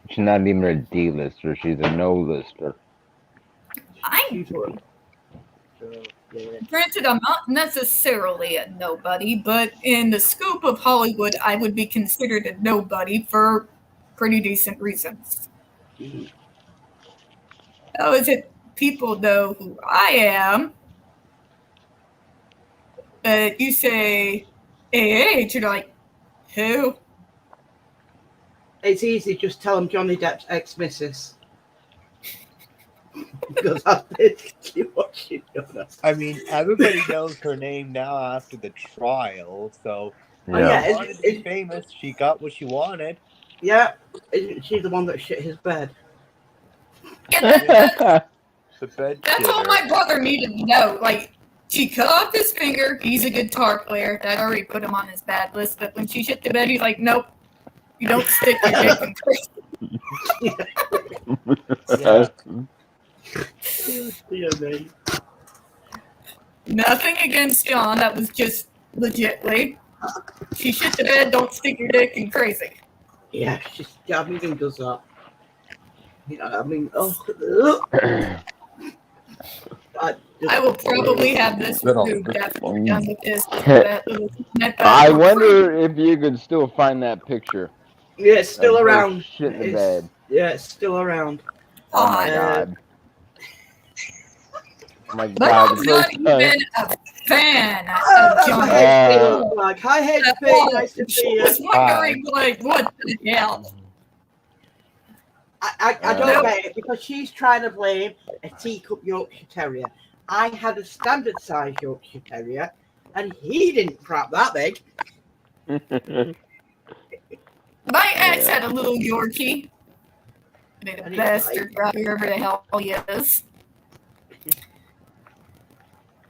She's not even a D-lister. She's a no-lister. Granted, I'm not necessarily a nobody, but in the scope of Hollywood, I would be considered a nobody for pretty decent reasons. How is it people know who I am? But you say AH, you're like, who? It's easy, just tell them Johnny Depp's ex-missus. Because I've been watching us. I mean, everybody knows her name now after the trial, so Yeah. she wanted to be famous. She got what she wanted. Yeah, isn't she the one that shit his bed? The bed That's all shitter. my brother needed to know. Like, she cut off his finger. He's a guitar player. That already put him on his bad list. But when she shit the bed, he's like, nope. You don't stick your dick in crazy. Nothing against John. That was just legitly. She shit the bed, don't stick your dick in crazy. Yeah, I mean, who does that? I will probably have this removed after we're done with this. I wonder if you could still find that picture. Yeah, it's still of her around. Shit in the bed. Yeah, it's still around. Oh my god. Oh my But god. I'm not even a fan of John. Hi, HP. Nice to see I you. was wondering, like, what the hell? I don't get it because she's trying to blame a teacup Yorkshire Terrier. I had a standard size Yorkshire Terrier, and he didn't crap that big. My ex had a little Yorkie. The And he bastard, whoever the hell he is.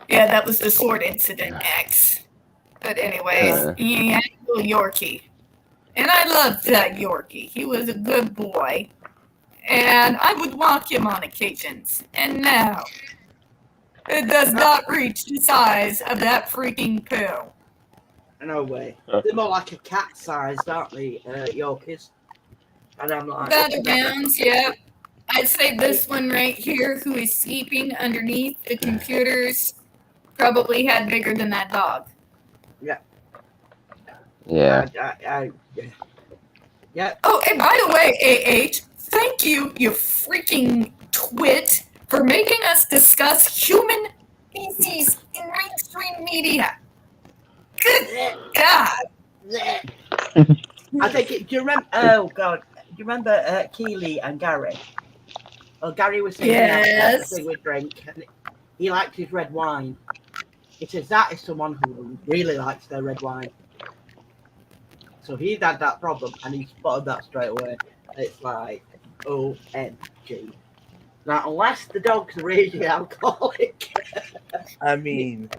Yeah, that was the sword incident, ex. But anyways, he had a little Yorkie. And I loved that Yorkie. He was a good boy. And I would walk him on occasions. And now, it does not reach the size of that freaking poo. No way. They're more like a cat sized, aren't they, Yorkies? And I'm like, Better bounds, yeah. I'd say this one right here, who is sleeping underneath the computers, probably had bigger than that dog. Yeah. Yeah. Oh, and by the way, AH, thank you, you freaking twit, for making us discuss human feces in mainstream media. Good God. I think. Do you remember? Oh God! Do you remember Keely and Gary? Well, Gary was saying Yes. that thing with drink, and he liked his red wine. He says that is someone who really likes their red wine. So he had that problem, and he spotted that straight away. It's like, OMG. Now, unless the dog's really alcoholic, I mean,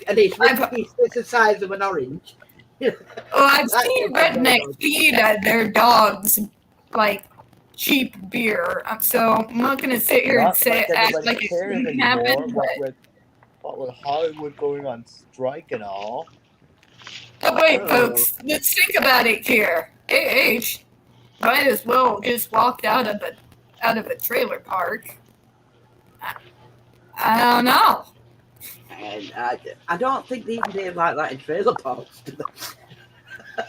and his ring is the size of an orange. Oh, I've seen rednecks feed their dogs like cheap beer. So I'm not going to sit here and not say like act anybody like it cares didn't anymore. happen. What with Hollywood going on strike and all. But wait, folks, let's think about it here. AH might as well just walked out of a trailer park. I don't know. And I don't think they even behave like that in trailer parks. Do they?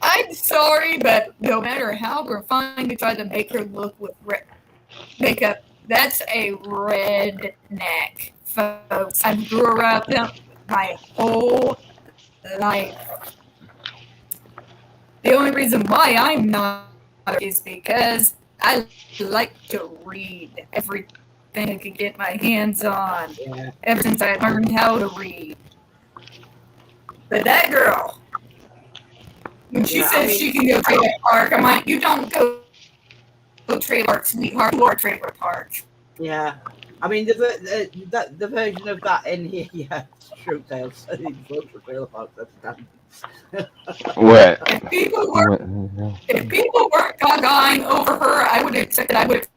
I'm sorry, but no matter how refined you try to make her look with makeup, that's a redneck, folks. I grew up my whole life. The only reason why I'm not is because I like to read everything I could get my hands on. Yeah. Ever since I learned how to read. But that girl, when she says she can go trailer park, I'm like, you don't go trailer park, sweetheart, you are trailer park. Yeah. I mean, the version of that in here, yeah, Shroot Tales. I think it's for trailer parks, that's damn. What? If people weren't gaga-eyeing over her, I would have accepted. I would have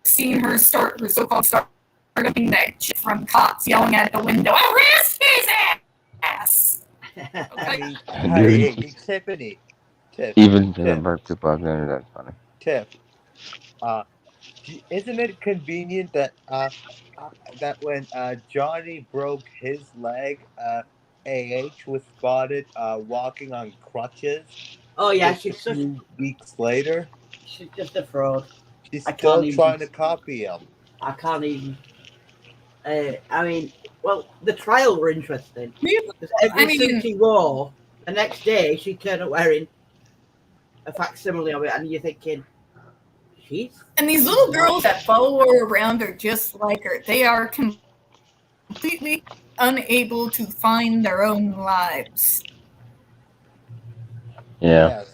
seen her start her so-called start starting that shit from cops yelling at the window, arrest his ass! I mean, Dude. hey, Tiffany. Tiff, Even to Tiff, Mark 2000, that's funny. Tiff. Isn't it convenient that that when Johnny broke his leg, AH was spotted walking on crutches? Oh yeah, just a few weeks later. she's just a fraud. She's I still can't trying even- to copy him. I can't even. I mean, well, the trial were interesting. Because every suit she wore, the next day she turned up wearing a facsimile of it, and you're thinking, she's. And these little girls that follow her around are just like her. They are completely unable to find their own lives. Yeah.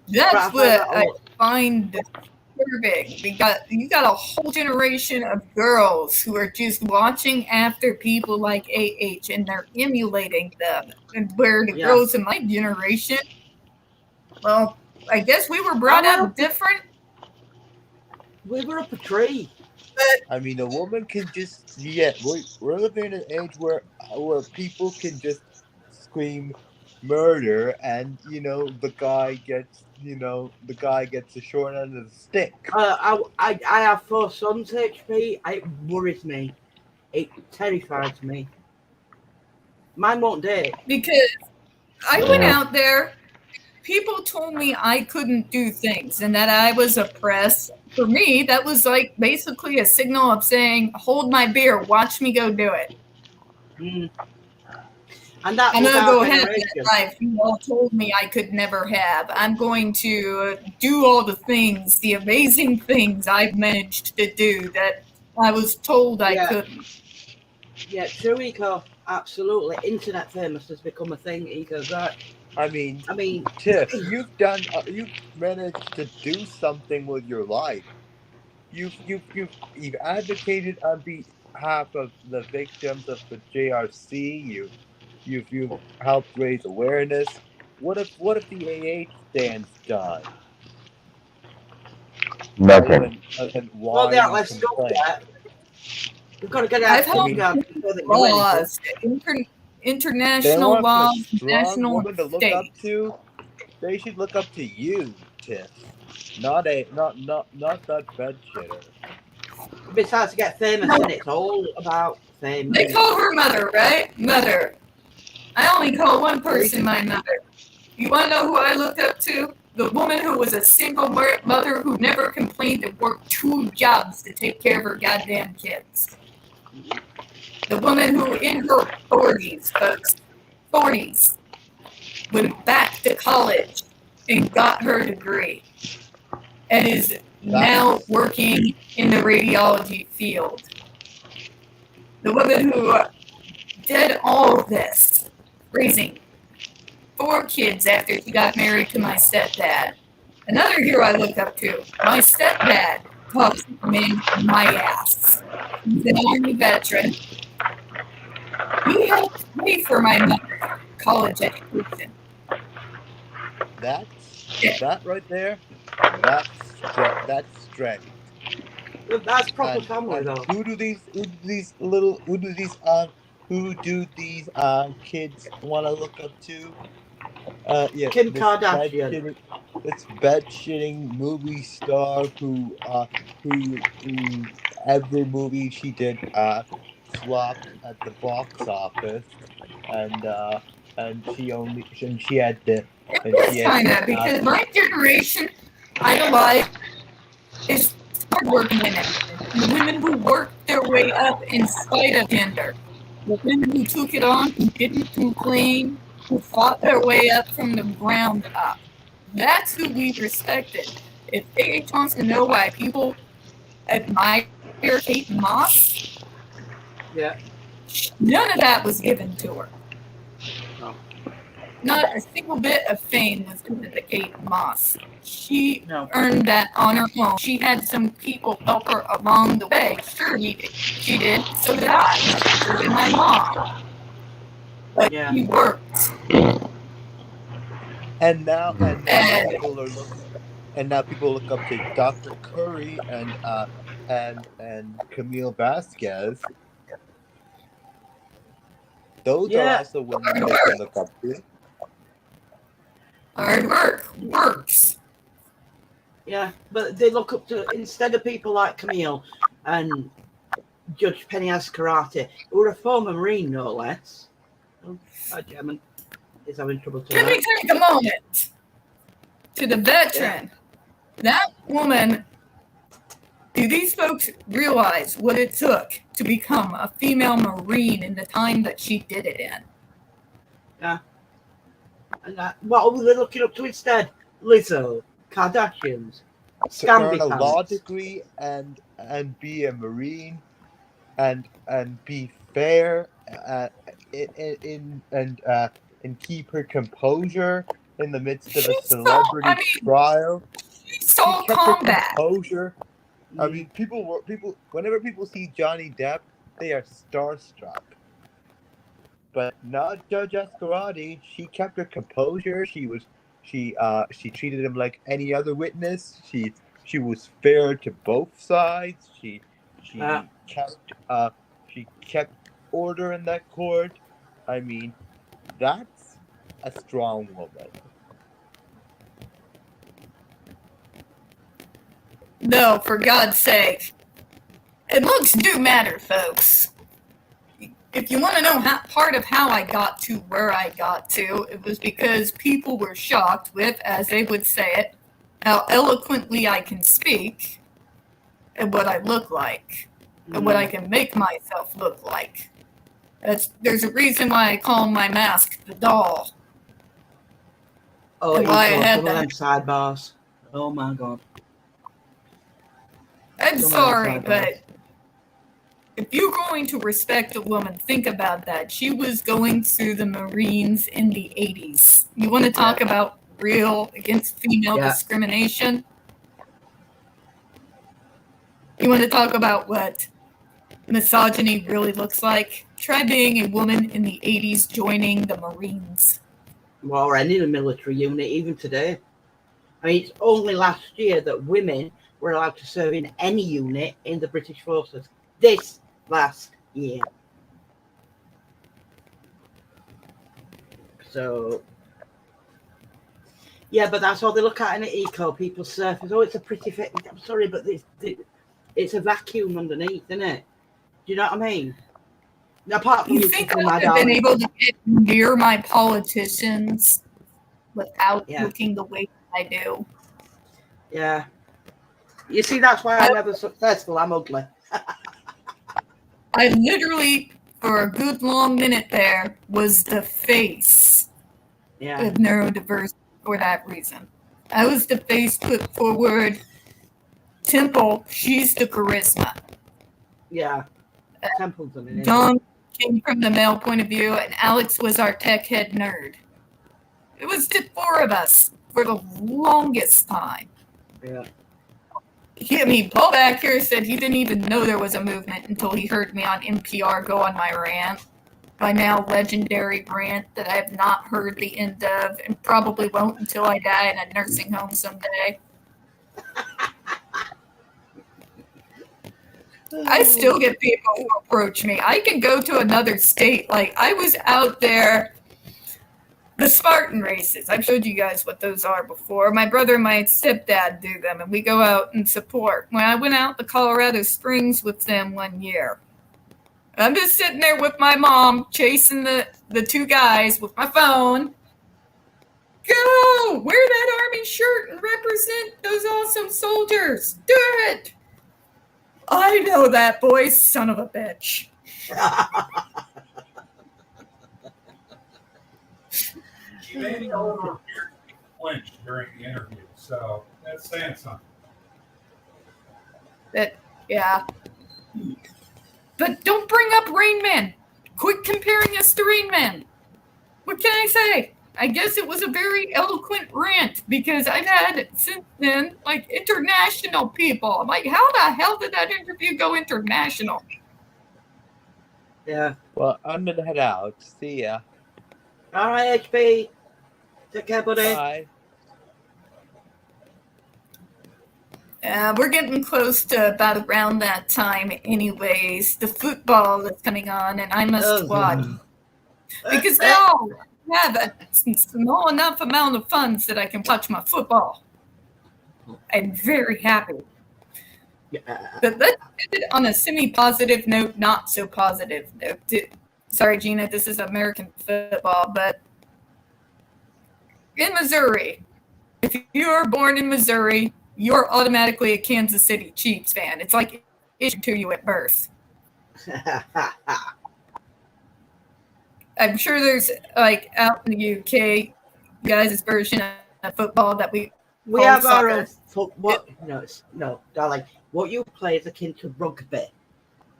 Yes. That's what I find disturbing. You got a whole generation of girls who are just watching after people like AH, and they're emulating them. And where the girls in my generation, well, I guess we were brought up different. We were up a tree. I mean, a woman can just we're living in an age where people can just scream murder, and the guy gets the short end of the stick. I have 4 sons, HP. It worries me. It terrifies me. Mine won't date. Because I went out there, people told me I couldn't do things and that I was oppressed. For me, that was like basically a signal of saying, hold my beer, watch me go do it. And that I'm was gonna our go have generation. that life you all told me I could never have. I'm going to do all the things, the amazing things I've managed to do that I was told I Yeah. couldn't. Yeah, true, Eco. Absolutely. Internet famous has become a thing, Eco's right. I mean, I mean, Tiff, you've managed to do something with your life. You've advocated on behalf of the victims of the JRC. You've helped raise awareness. What if the AA stand's done? Nothing. Other than well, they whine aren't and left school complain. yet. We've got to get I've out helped kindergarten before they do anything. laws, They international want a laws, strong national woman and to look state. up to. They should look up to you, Tiff. Not that bed shitter. Besides, to get famous, and it's all about fame. They call her mother, right? Mother. I only call one person my mother. You want to know who I looked up to? The woman who was a single mother who never complained and worked 2 jobs to take care of her goddamn kids. The woman who, in her 40s, folks, 40s, went back to college and got her degree and is now working in the radiology field. The woman who did all of this, raising 4 kids after she got married to my stepdad. Another hero I look up to, my stepdad, talks me my ass. He's an Army veteran. He helped pay for my mother's college education. That right there, that's strength. That's proper family, And though. who do these kids want to look up to? Yeah, Kim Kardashian. This bed shitting movie star who every movie she did flopped at the box office, and she had the Kind of, because my generation idolized is hardworking women. The women who worked their way up in spite of gender. The women who took it on, who didn't complain, who fought their way up from the ground up. That's who we respected. If AH wants to know why people admire Kate Moss, Yeah. none of that was given to her. No. Not a single bit of fame was given to Kate Moss. She No. earned that on her own. She had some people help her along the way. Sure, she did. So did I. So did my mom. But Yeah. she worked. And now people look up to Dr. Curry and Camille Vasquez. Those are also women they can look up to. Hard work works. Yeah, but they look up to, instead of people like Camille and Judge Penny Ascarati, who were a former Marine, no less. Oh, hi, Chairman. Is having trouble Let me tonight. take a moment to the veteran. That woman, do these folks realize what it took to become a female Marine in the time that she did it in? Yeah. And what are they looking up to instead? Lizzo, Kardashians, To earn Scamby a law pants. degree and be a Marine and be fair and keep her composure in the midst of a celebrity trial. She saw She kept combat. her composure. I mean, whenever people see Johnny Depp, they are starstruck. But not Judge Ascarati. She kept her composure. She treated him like any other witness. She was fair to both sides. She kept order in that court. I mean, that's a strong woman. No, for God's sake. And looks do matter, folks. If you want to know part of how I got to where I got to, it was because people were shocked with, as they would say it, how eloquently I can speak and what I look like and what I can make myself look like. There's a reason why I call my mask the doll. Oh, And you why I saw had some of that. them sidebars. Oh my god. I'm Some of them sorry, sidebars. but if you're going to respect a woman, think about that. She was going through the Marines in the 80s. You want to talk about real against female discrimination? You want to talk about what misogyny really looks like? Try being a woman in the 80s joining the Marines. Well, or any military unit, even today. I mean, it's only last year that women were allowed to serve in any unit in the British forces. This last year. So, yeah, but that's all they look at in the eco. People surface. Oh, it's a pretty fit. I'm sorry, but it's a vacuum underneath, isn't it? Do you know what I mean? Apart from You think I kissing my would have been darling. able to get near my politicians without Yeah. looking the way I do? Yeah. You see, that's why I'm never successful. I'm ugly. I literally, for a good long minute there, was the face Yeah. of neurodiversity for that reason. I was the face put forward. Temple, she's the charisma. Yeah. Templeton. Isn't it? John came from the male point of view, and Alex was our tech head nerd. It was the four of us for the longest time. Yeah. Paul back here said he didn't even know there was a movement until he heard me on NPR go on my rant. My now legendary rant that I have not heard the end of and probably won't until I die in a nursing home someday. I still get people who approach me. I can go to another state. Like, I was out there, the Spartan races. I've showed you guys what those are before. My brother and my stepdad do them, and we go out and support. When I went out to Colorado Springs with them one year, I'm just sitting there with my mom, chasing the two guys with my phone. Go! Wear that Army shirt and represent those awesome soldiers. Do it! I know that voice, son of a bitch. She made it over flinch during the interview, so that's saying something. Yeah. But don't bring up Rain Man. Quit comparing us to Rain Man. What can I say? I guess it was a very eloquent rant because I've had since then like international people. I'm like, how the hell did that interview go international? Yeah. Well, I'm gonna head out. See ya. All right, HB. Take care, buddy. Bye. We're getting close to about around that time anyways. The football is coming on and I must watch. Because they all have a small enough amount of funds that I can watch my football. I'm very happy. Yeah. But let's end it on a semi-positive note, not so positive note. Sorry, Gina, this is American football, but in Missouri, if you are born in Missouri, you're automatically a Kansas City Chiefs fan. It's like issued to you at birth. I'm sure there's like out in the UK, guys' version of football that we have soccer. our own football. No, darling. What you play is akin to rugby,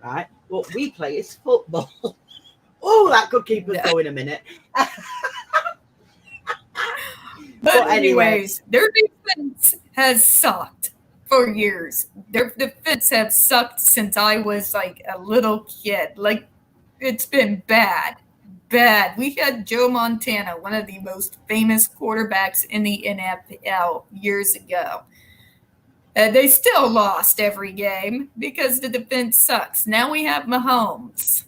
right? What we play is football. Oh, that could keep us going a minute. But anyways, their defense has sucked for years. Their defense have sucked since I was like a little kid. Like, it's been bad. We had Joe Montana, one of the most famous quarterbacks in the NFL years ago. They still lost every game because the defense sucks. Now we have Mahomes,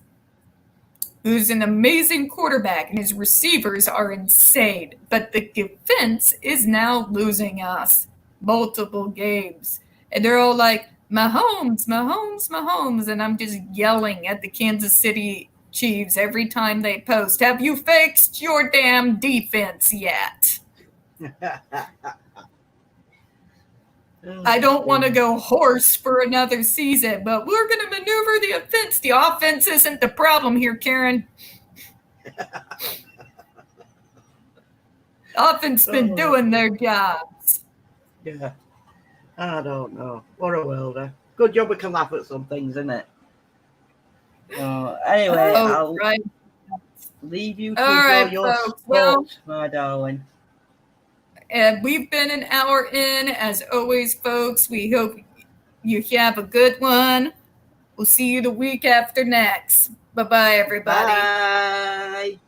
who's an amazing quarterback, and his receivers are insane. But the defense is now losing us multiple games. And they're all like, Mahomes, Mahomes, Mahomes. And I'm just yelling at the Kansas City Chiefs every time they post, have you fixed your damn defense yet? I don't want to go horse for another season, but we're going to maneuver the offense. The offense isn't the problem here, Karen. Offense been doing their jobs. Yeah. I don't know. What a world. Good job we can laugh at some things, isn't it? Anyway, Oh, I'll right. leave you to All enjoy right, your folks. sports, Well, my darling. and we've been an hour in. As always, folks, we hope you have a good one. We'll see you the week after next. Bye-bye, everybody. Bye.